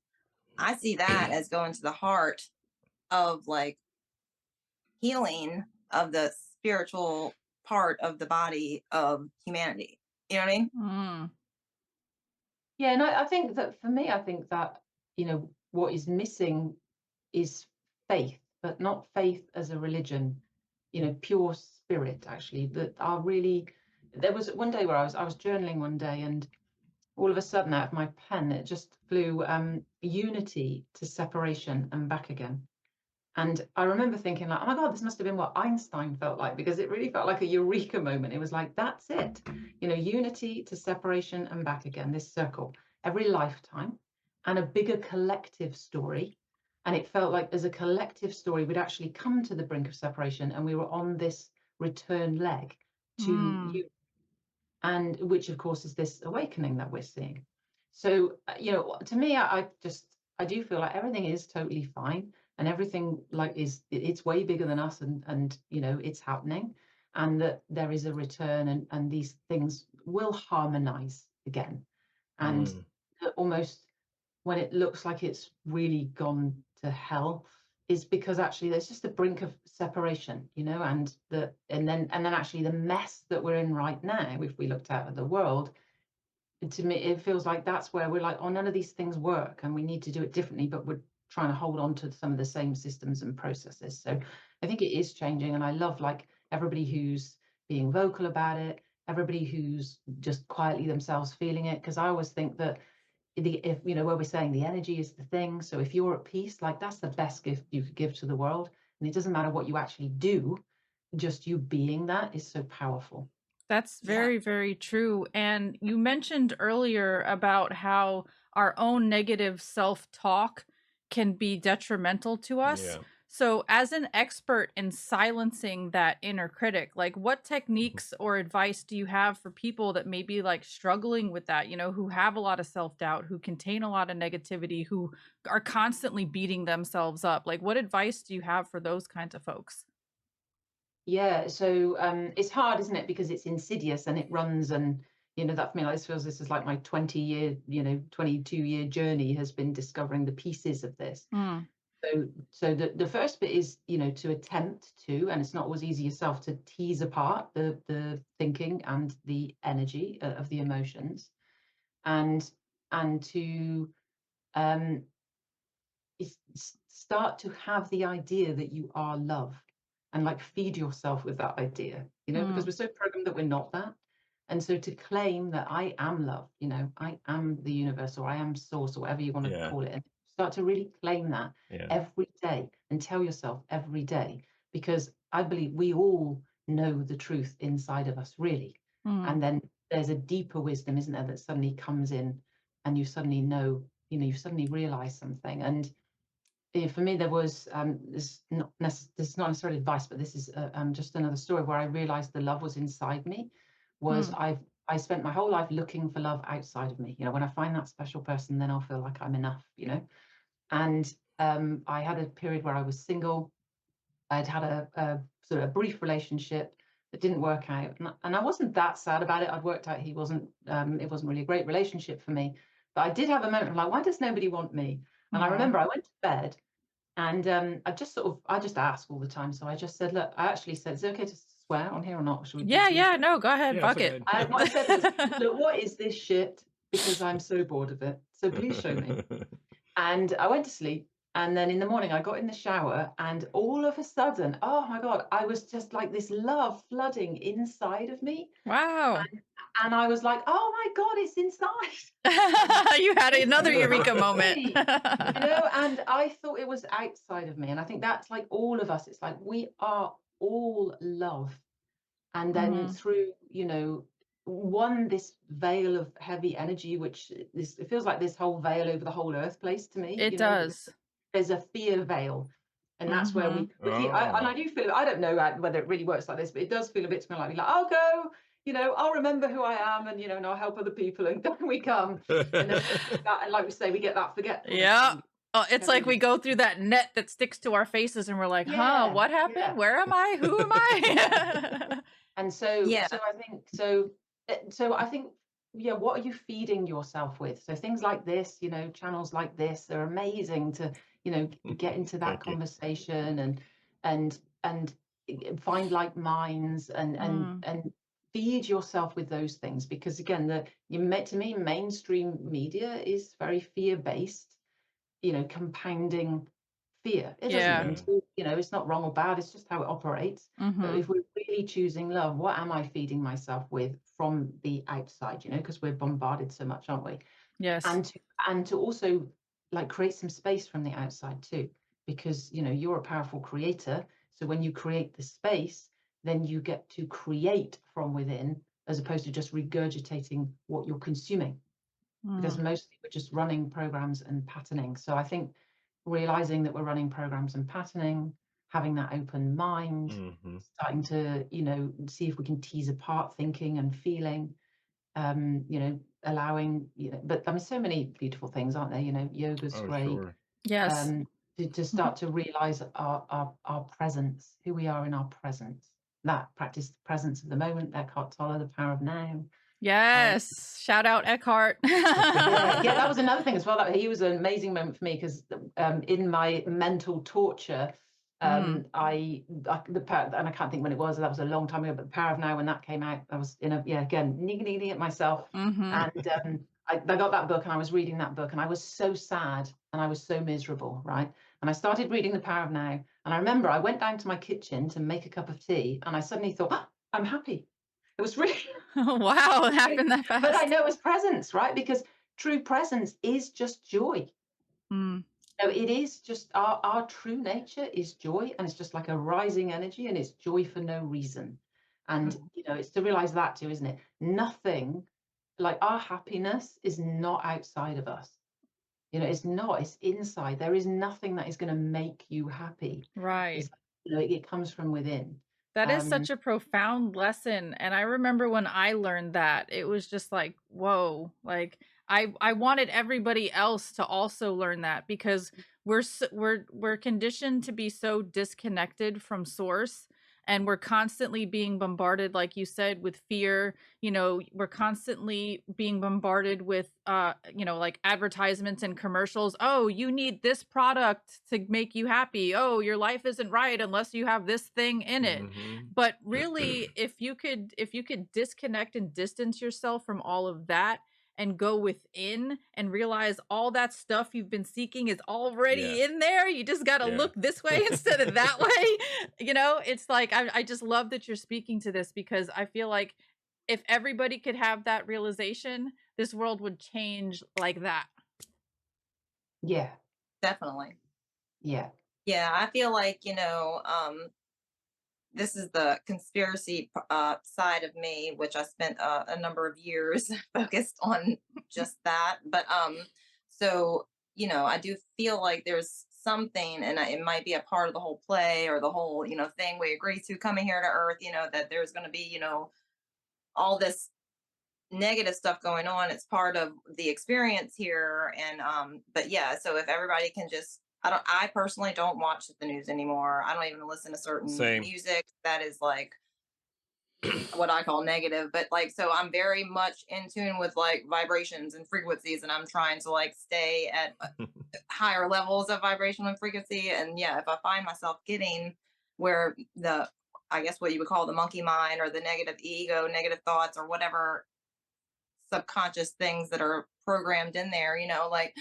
I see that as going to the heart of like healing of the spiritual part of the body of humanity. You know what I mean? Mm. Yeah, and I think that for me, I think that, what is missing is faith, but not faith as a religion, pure spirit, actually, that are really. There was one day where I was journaling one day, and all of a sudden out of my pen it just flew, unity to separation and back again. And I remember thinking, like, oh my God, this must have been what Einstein felt like, because it really felt like a eureka moment. It was like, that's it, unity to separation and back again, this circle, every lifetime, and a bigger collective story. And it felt like as a collective story, we'd actually come to the brink of separation, and we were on this return leg to Mm. you, and which of course is this awakening that we're seeing. So to me, I do feel like everything is totally fine, and everything like it's way bigger than us, and it's happening, and that there is a return, and these things will harmonize again, and Mm. almost when it looks like it's really gone to hell is because actually there's just a brink of separation, and then actually the mess that we're in right now, if we looked out at the world, to me it feels like that's where we're like, oh, none of these things work and we need to do it differently, but we're trying to hold on to some of the same systems and processes. So I think it is changing, and I love like everybody who's being vocal about it, everybody who's just quietly themselves feeling it, because I always think that if where we're saying the energy is the thing, so if you're at peace, like that's the best gift you could give to the world, and it doesn't matter what you actually do, just you being that is so powerful. That's Yeah. very, very true. And you mentioned earlier about how our own negative self talk can be detrimental to us. Yeah. So, as an expert in silencing that inner critic, like what techniques or advice do you have for people that may be like struggling with that, who have a lot of self doubt, who contain a lot of negativity, who are constantly beating themselves up? Like, what advice do you have for those kinds of folks? Yeah, so it's hard, isn't it, because it's insidious and it runs, and that for me, like, this is like my 20-year, 22-year journey has been discovering the pieces of this. Mm, So the first bit is, to attempt to, and it's not always easy yourself, to tease apart the thinking and the energy of the emotions, and to um start to have the idea that you are love, and like feed yourself with that idea, because mm, we're so programmed that we're not that. And so to claim that I am love, I am the universe, or I am source, or whatever you want to Yeah. call it, and start to really claim that Yeah. every day and tell yourself every day, because I believe we all know the truth inside of us, really. mm, And then there's a deeper wisdom, isn't there, that suddenly comes in, and you suddenly know, you suddenly realize something. And for me, there was this is not necessarily advice, but this is just another story where I realized the love was inside me. Was mm, I spent my whole life looking for love outside of me. When I find that special person, then I'll feel like I'm enough. And I had a period where I was single. I'd had a sort of a brief relationship that didn't work out, and I wasn't that sad about it. I'd worked out he wasn't. It wasn't really a great relationship for me, but I did have a moment of like, why does nobody want me? And I mm. remember I went to bed, and I just ask all the time. So I just said, look, I actually said, is it okay to swear on here or not? Should we Yeah, bleep yeah, it? no, go ahead, Yeah, it's fuck it. okay. What I said was, look, what is this shit? Because I'm so bored of it. So please show me. And I went to sleep. And then in the morning, I got in the shower, and all of a sudden, oh my God, I was just like this love flooding inside of me. Wow. And I was like, oh my God, it's inside. You had It's another eureka inside moment. me. And I thought it was outside of me. And I think that's like all of us. It's like we are all love. And then Mhm. through, one, this veil of heavy energy, which it feels like this whole veil over the whole earth place to me, It you know, does. there's a fear veil. And that's where Mm-hmm. and I do feel, I don't know whether it really works like this, but it does feel a bit to me like I'll go, you know, I'll remember who I am, and, you know, and I'll help other people, and down we come. And then and like we say, we get that forgetfulness. Yeah. Oh, it's like Heavy. we go through that net that sticks to our faces and we're like, huh, Yeah, what happened? yeah. Where am I? Who am I? And so, Yeah. so I think, yeah, what are you feeding yourself with? So things like this, you know, channels like this are amazing to, you know, get into that Thank you. conversation and find like minds and feed yourself with those things, because again, to me, mainstream media is very fear-based, you know, compounding fear. It doesn't Yeah. mean to, you know, it's not wrong or bad, it's just how it operates. But Mm-hmm. if we're really choosing love, what am I feeding myself with from the outside, you know, because we're bombarded so much, aren't we? Yes. And to also like create some space from the outside too, because, you know, you're a powerful creator. So when you create the space, then you get to create from within, as opposed to just regurgitating what you're consuming, because mostly we're just running programs and patterning. So I think realizing that we're running programs and patterning, having that open mind, starting to, you know, see if we can tease apart thinking and feeling, you know, allowing, you know, but I mean, so many beautiful things, aren't there? You know, yoga's great. Sure. Yes. To start to realize our presence, who we are in our presence, that practice the presence of the moment, Eckhart Tolle, the power of now. Yes. Shout out Eckhart. Yeah, that was another thing as well. That he was an amazing moment for me, because in my mental torture, and I can't think when it was. That was a long time ago. But the Power of Now, when that came out, I was again niggling at myself, and I got that book, and I was reading that book, and I was so sad and I was so miserable, right? And I started reading The Power of Now, and I remember I went down to my kitchen to make a cup of tea, and I suddenly thought, oh, I'm happy. It was really Wow, it happened that fast. but I know it's presence, right? Because true presence is just joy. So it is just our true nature is joy, and it's just like a rising energy, and it's joy for no reason. And you know, it's to realize that too, isn't it? Nothing, like our happiness is not outside of us. You know, it's not, it's inside. There is nothing that is going to make you happy. Right. You know, it comes from within. That is such a profound lesson. And I remember when I learned that, it was just like, whoa, like I wanted everybody else to also learn that, because we're conditioned to be so disconnected from source, and we're constantly being bombarded, like you said, with fear. You know, we're constantly being bombarded with you know, like advertisements and commercials. Oh, you need this product to make you happy. Oh, your life isn't right unless you have this thing in it. But really, if you could disconnect and distance yourself from all of that and go within and realize all that stuff you've been seeking is already in there. You just got to look this way instead of that way. You know, it's like, I just love that you're speaking to this, because I feel like if everybody could have that realization, this world would change like that. Yeah. Definitely. Yeah. Yeah, I feel like, you know, this is the conspiracy side of me, which I spent a number of years focused on just that. But so, you know, I do feel like there's something, and it might be a part of the whole play or the whole, you know, thing we agree to coming here to Earth, you know, that there's going to be, you know, all this negative stuff going on. It's part of the experience here. And but yeah, so if everybody can just, I personally don't watch the news anymore. I don't even listen to certain music that is like what I call negative. But like, so I'm very much in tune with like vibrations and frequencies, and I'm trying to like stay at higher levels of vibration and frequency. And yeah, if I find myself getting where I guess what you would call the monkey mind, or the negative ego, negative thoughts, or whatever subconscious things that are programmed in there, you know, like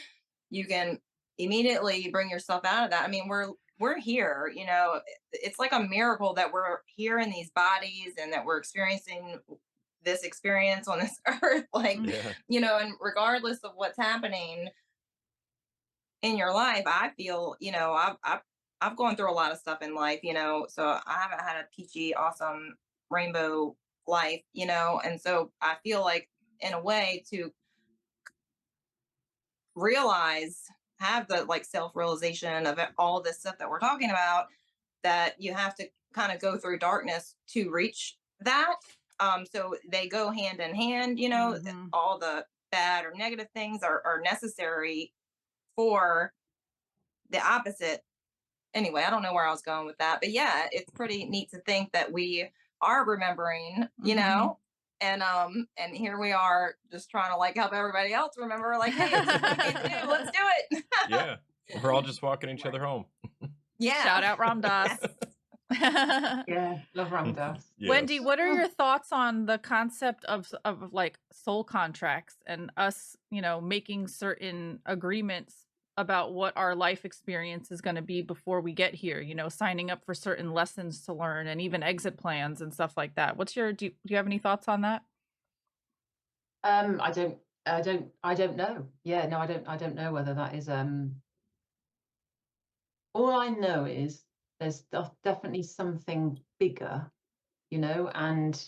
you can immediately bring yourself out of that. I mean, we're here, you know, it's like a miracle that we're here in these bodies, and that we're experiencing this experience on this earth, like, you know, and regardless of what's happening in your life, I feel, you know, I've gone through a lot of stuff in life, you know, so I haven't had a peachy, awesome rainbow life, and so I feel like in a way to have the like self-realization of all this stuff that we're talking about, that you have to kind of go through darkness to reach that. So they go hand in hand, Mhm. all the bad or negative things are necessary for the opposite. Anyway, I don't know where I was going with that, but yeah, it's pretty neat to think that we are remembering, Mhm. and here we are just trying to like help everybody else remember, like, hey, it's a new day to do, let's do it. Yeah. We're all just walking each other home. Yeah. Shout out Ram Dass. Yeah, love Ram Dass. Wendy, Yes. what are your thoughts on the concept of like soul contracts and us, making certain agreements about what our life experience is going to be before we get here, signing up for certain lessons to learn and even exit plans and stuff like that. Do you have any thoughts on that? I don't know. Yeah, no, I don't know whether that is all I know is there's definitely something bigger, and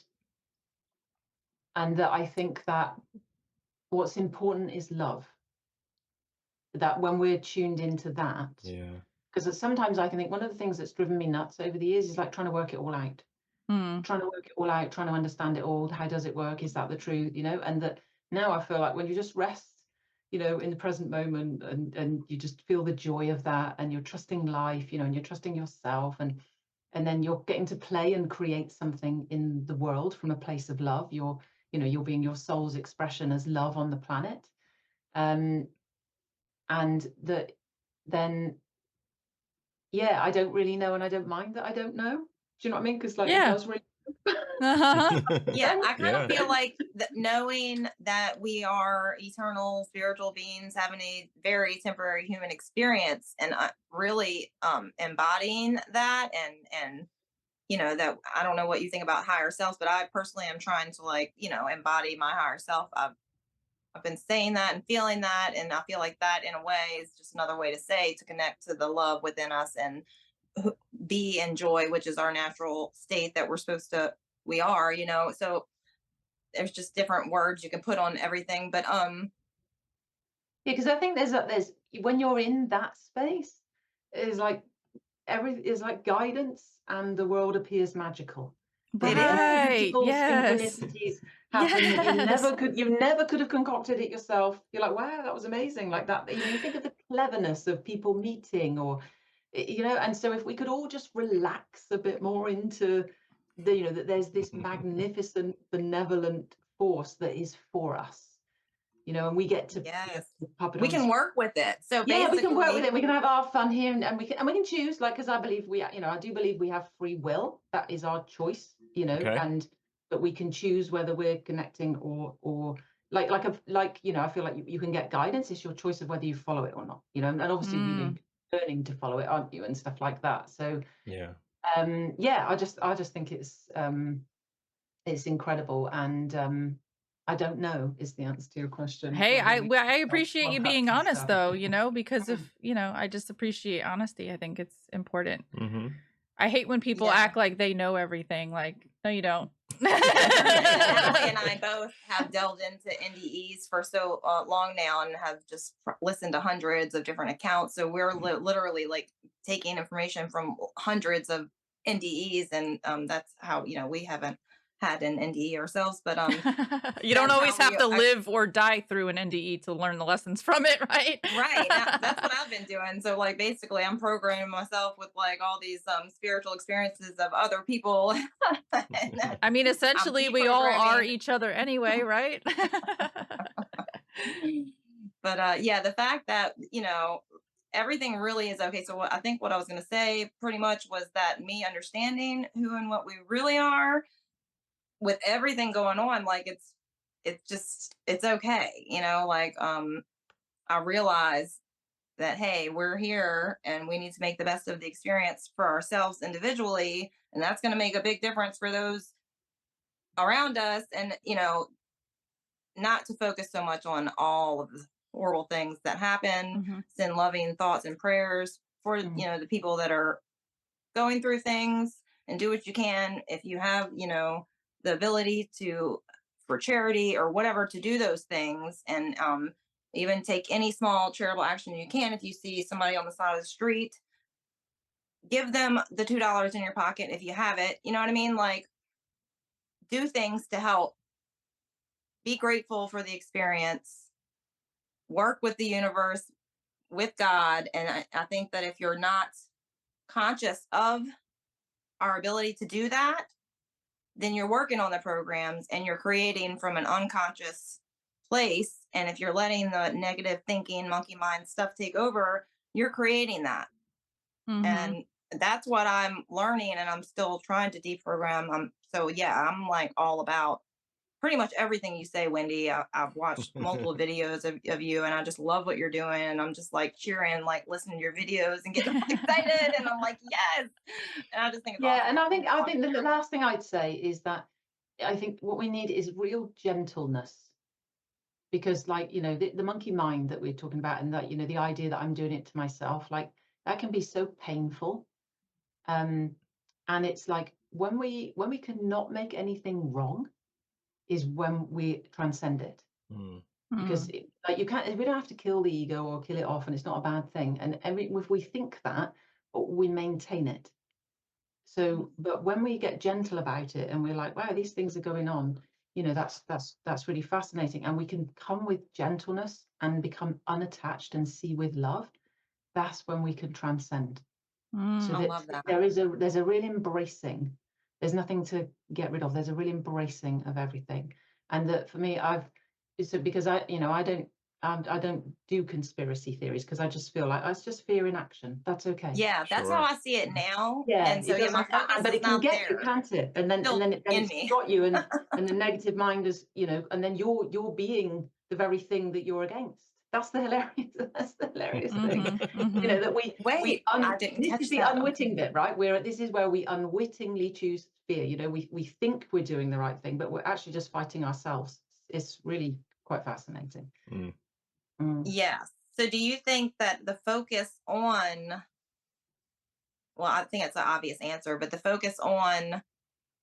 that I think that what's important is love. That when we're tuned into that, Yeah. because sometimes I can think one of the things that's driven me nuts over the years is like trying to work it all out. Hmm. Trying to work it all out, trying to understand it all. How does it work? Is that the truth? And that now I feel like when you just rest, in the present moment, and you just feel the joy of that, and you're trusting life, and you're trusting yourself, and then you're getting to play and create something in the world from a place of love. You're being your soul's expression as love on the planet. And that then, yeah, I don't really know, and I don't mind that I don't know. Do you know what I mean? Because like it Yeah. does really. Yeah, I kind Yeah. of feel like knowing that we are eternal spiritual beings having a very temporary human experience, and really embodying that, and that I don't know what you think about higher selves, but I personally am trying to like embody my higher self. I've been saying that and feeling that, and I feel like that in a way is just another way to say to connect to the love within us and be in joy, which is our natural state that we are, so there's just different words you can put on everything, but Yeah, because I think there's when you're in that space, it's like everything is like guidance, and the world appears magical. it And is. Right. beautiful Yes. synchronicities happen that Yes. you never could have concocted it yourself. You're like, wow, that was amazing. Like that, you think of the cleverness of people meeting, or and so if we could all just relax a bit more into that there's this magnificent, benevolent force that is for us. And we get to Yes, puppet we on. can work with it, so Yeah, we can work with basically it. We can have our fun here, and we can choose. Like, because I believe I do believe we have free will. That is our choice. Okay. And that we can choose whether we're connecting or I feel like you can get guidance. It's your choice of whether you follow it or not. And obviously Mm. you're learning to follow it, aren't you, and stuff like that. So Yeah. yeah, I just think it's incredible, and I don't know is the answer to your question. Hey, whether we I appreciate you being practice honest though, because if, Mm. I just appreciate honesty. I think it's important. Mm-hmm. I hate when people Yeah. act like they know everything. Like, no, you don't. Natalie and I both have delved into NDEs for so long now, and have just listened to hundreds of different accounts. So we're literally like taking information from hundreds of NDEs, and that's how we haven't had an NDE ourselves, but You don't that's always how have we to live or die through an NDE to learn the lessons from it, right? right. That's what I've been doing. So like basically I'm programming myself with like all these spiritual experiences of other people. And I mean, essentially, we all are deprogramming. each other anyway, right? But yeah, the fact that everything really is okay. So I think what I was going to say pretty much was that me understanding who and what we really are, with everything going on, like it's okay, like I realize that, hey, we're here and we need to make the best of the experience for ourselves individually, and that's going to make a big difference for those around us. And not to focus so much on all of the horrible things that happen. Mhm. Send loving thoughts and prayers for the people that are going through things, and do what you can if you have the ability to, for charity or whatever, to do those things, and even take any small charitable action you can. If you see somebody on the side of the street, give them the $2 in your pocket if you have it. You know what I mean? Like, do things to help. Be grateful for the experience. Work with the universe, with God. And I think that if you're not conscious of our ability to do that, then you're working on the programs and you're creating from an unconscious place. And if you're letting the negative thinking, monkey mind stuff take over, you're creating that. Mhm. And that's what I'm learning, and I'm still trying to deprogram. So yeah, I'm like all about pretty much everything you say, Wendy. I've watched multiple videos of you, and I just love what you're doing. And I'm just like cheering, like listening to your videos and getting excited. And I'm like, yes. And I just think it's Yeah, awesome. and I think the last thing I'd say is that I think what we need is real gentleness. Because, like, you know, the monkey mind that we're talking about, and that, you know, the idea that I'm doing it to myself, like, that can be so painful. And it's like when we cannot make anything wrong is when we transcend it. Because like, you can't, we don't have to kill the ego or kill it off, and it's not a bad thing. And if we think that, we maintain it. So, but when we get gentle about it and we're like, wow, these things are going on, you know, that's really fascinating. And we can come with gentleness and become unattached and see with love. That's when we can transcend. So I that love that. there's a real embracing. There's nothing to get rid of. There's a real embracing of everything. And that for me, because I don't do conspiracy theories, because I just feel like it's just fear in action. That's okay. Yeah, that's how I see it now. Yeah, And so it yeah, my doesn't, focus but is it can not get you, there. can't it? And then Still in it's me. got you, and the negative mind is, you know, and then you're being the very thing that you're against. That's the hilarious thing. You know, that Wait, I didn't this catch is the that. unwitting bit, right? This is where we unwittingly choose fear. You know, we think we're doing the right thing, but we're actually just fighting ourselves. It's really quite fascinating. Yes. So do you think that the focus on, well, I think it's an obvious answer, but the focus on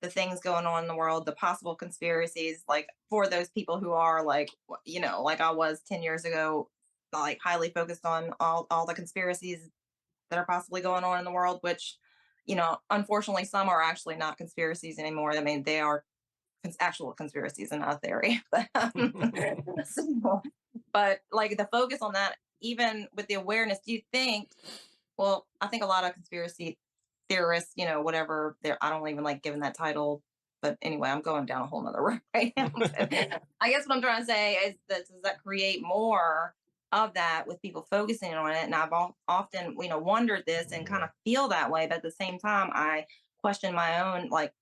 the things going on in the world, the possible conspiracies, like for those people who are like, you know, like I was 10 years ago, like highly focused on all the conspiracies that are possibly going on in the world, which, you know, unfortunately, some are actually not conspiracies anymore. I mean, they are actual conspiracies and not a theory. But like the focus on that, even with the awareness, do you think, well, I think a lot of conspiracy theorists, you know, whatever, I don't even like giving that title. But anyway, I'm going down a whole nother road right now. I guess what I'm trying to say is that does that create more of that with people focusing on it? And I've often, you know, wondered this and kind of feel that way. But at the same time, I question my own like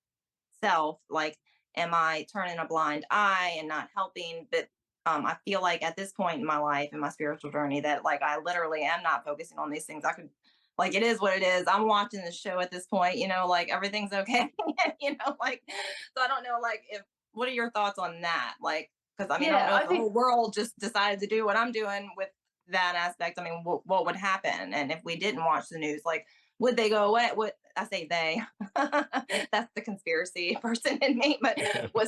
self, like, am I turning a blind eye and not helping? But I feel like at this point in my life, in my spiritual journey, that like I literally am not focusing on these things. I could, like, it is what it is. I'm watching the show at this point, you know, like everything's okay. You know, like, so I don't know, like, what are your thoughts on that? Like, because I mean, I don't know if the whole world just decided to do what I'm doing with that aspect. I mean, what would happen? And if we didn't watch the news, like, would they go away? Would I say they? That's the conspiracy person in me. But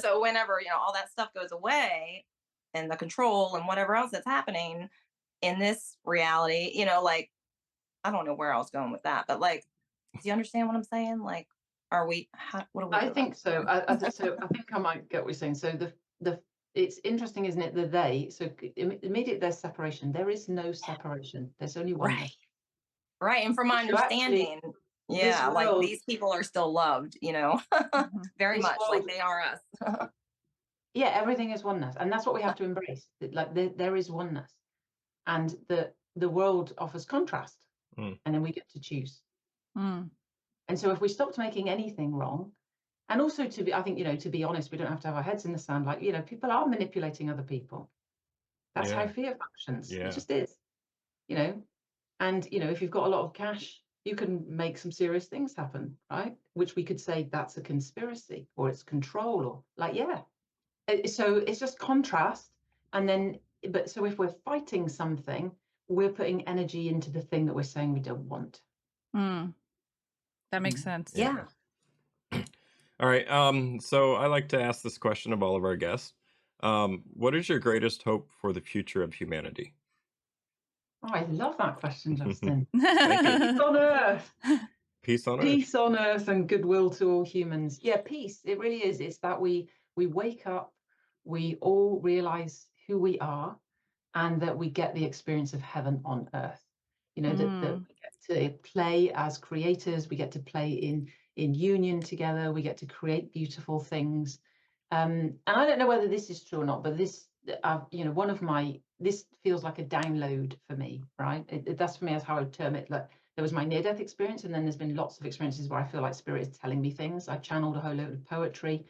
so whenever, you know, all that stuff goes away and the control and whatever else that's happening in this reality, you know, like, I don't know where I was going with that, but like, do you understand what I'm saying? Like, what do we do? I think so. I think I might get what you're saying. So it's interesting, isn't it? So immediately there's separation. There is no separation. There's only oneness. Right. And from my understanding, yeah, like these people are still loved, you know, very much like they are us. Yeah, everything is oneness. And that's what we have to embrace. Like there is oneness. And the world offers contrast. And then we get to choose. And so if we stopped making anything wrong, and also I think, you know, to be honest, we don't have to have our heads in the sand. Like, you know, people are manipulating other people. That's how fear functions. It just is, you know. And, you know, if you've got a lot of cash, you can make some serious things happen, right? Which we could say that's a conspiracy, or it's control, or like, yeah. So it's just contrast. And then, but so if we're fighting something, we're putting energy into the thing that we're saying we don't want. That makes sense. Yeah. All right. So I like to ask this question of all of our guests. What is your greatest hope for the future of humanity? Oh, I love that question, Justin. Thank you. Peace on earth. Peace on earth. Peace on earth and goodwill to all humans. Yeah, peace. It really is. It's that we wake up, we all realize who we are, and that we get the experience of heaven on earth. You know, that we get to play as creators, we get to play in union together, we get to create beautiful things. And I don't know whether this is true or not, but this, you know, this feels like a download for me, right? That's for me, as how I would term it. Like, there was my near-death experience, and then there's been lots of experiences where I feel like spirit is telling me things. I channeled a whole load of poetry,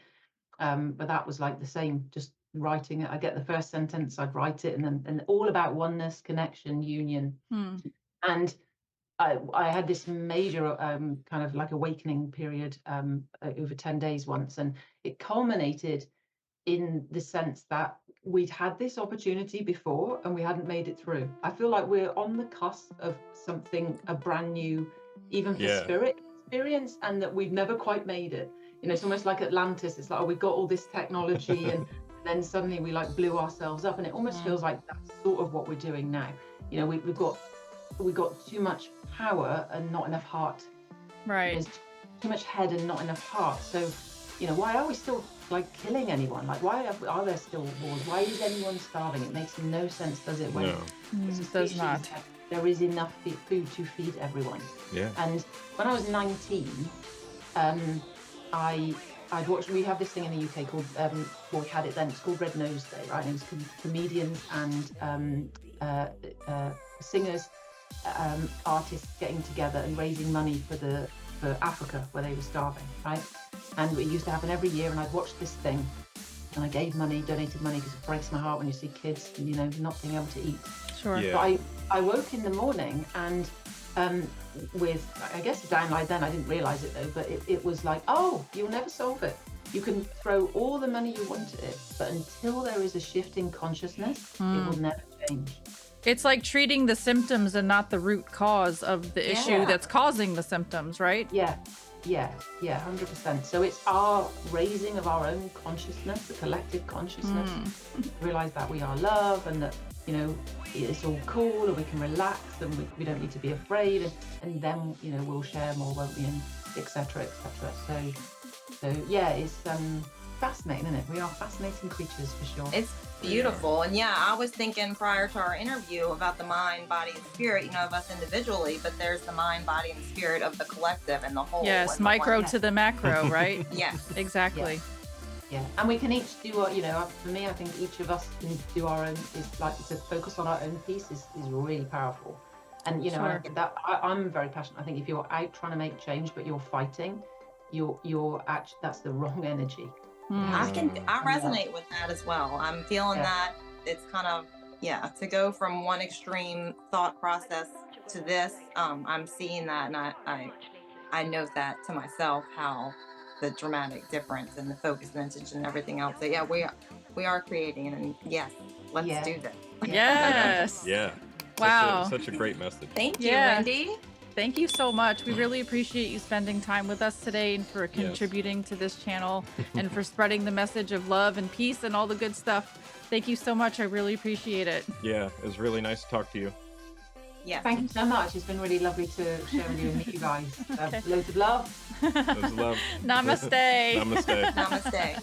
but that was like the same, just writing it. I get the first sentence, I'd write it, and all about oneness, connection, union. And I had this major kind of like awakening period over 10 days once, and it culminated in the sense that we'd had this opportunity before and we hadn't made it through. I feel like we're on the cusp of something, a brand new, even for spirit experience, and that we've never quite made it. You know, it's almost like Atlantis. It's like, oh, we got all this technology and then suddenly we like blew ourselves up, and it almost feels like that's sort of what we're doing now. You know, we got too much power and not enough heart. Right. There's too much head and not enough heart. So, you know, why are we still like killing anyone? Like, why are there still wars? Why is anyone starving? It makes no sense, does it? When It does not. There is enough food to feed everyone. Yeah. And when I was 19, I'd watched. We have this thing in the UK called, well, we had it then. It's called Red Nose Day, right? And it was comedians and singers, artists getting together and raising money for Africa, where they were starving, right? And it used to happen every year, and I'd watched this thing, and I gave money, donated money, because it breaks my heart when you see kids, you know, not being able to eat. Sure. Yeah. But I woke in the morning, and with, I guess, a downlight then, I didn't realize it though, but it was like, oh, you'll never solve it. You can throw all the money you want at it, but until there is a shift in consciousness, it will never change. It's like treating the symptoms and not the root cause of the issue that's causing the symptoms, right? Yeah, 100%. So it's our raising of our own consciousness, the collective consciousness, realize that we are love, and that, you know, it's all cool, and we can relax, and we don't need to be afraid, and then, you know, we'll share more, won't we, and etc., etc. So yeah, it's fascinating, isn't it? We are fascinating creatures, for sure. It's beautiful. And yeah, I was thinking prior to our interview about the mind, body, and spirit, you know, of us individually, but there's the mind, body, and spirit of the collective and the whole. Yes, micro to the macro, right? Yes. Exactly. Yeah, and we can each do what, you know, for me, I think each of us can do our own, is like to focus on our own piece is really powerful. And, you know, that I'm very passionate. I think if you're out trying to make change, but you're fighting, you're actually, that's the wrong energy. I resonate with that as well. I'm feeling that it's kind of, to go from one extreme thought process to this, I'm seeing that, and I note that to myself, how the dramatic difference and the focus and intention and everything else. So yeah, we are creating, and yes, let's do this. Yes. Yeah. Wow. Such a great message. Thank you, Wendy. Thank you so much. We really appreciate you spending time with us today, and for contributing to this channel and for spreading the message of love and peace and all the good stuff. Thank you so much. I really appreciate it. Yeah, it was really nice to talk to you. Yeah. Thank you so much. It's been really lovely to share with you and meet you guys. Loads of love. Loads of love. Namaste. Namaste. Namaste.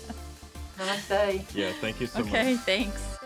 Namaste. Yeah, thank you so much. Okay, thanks.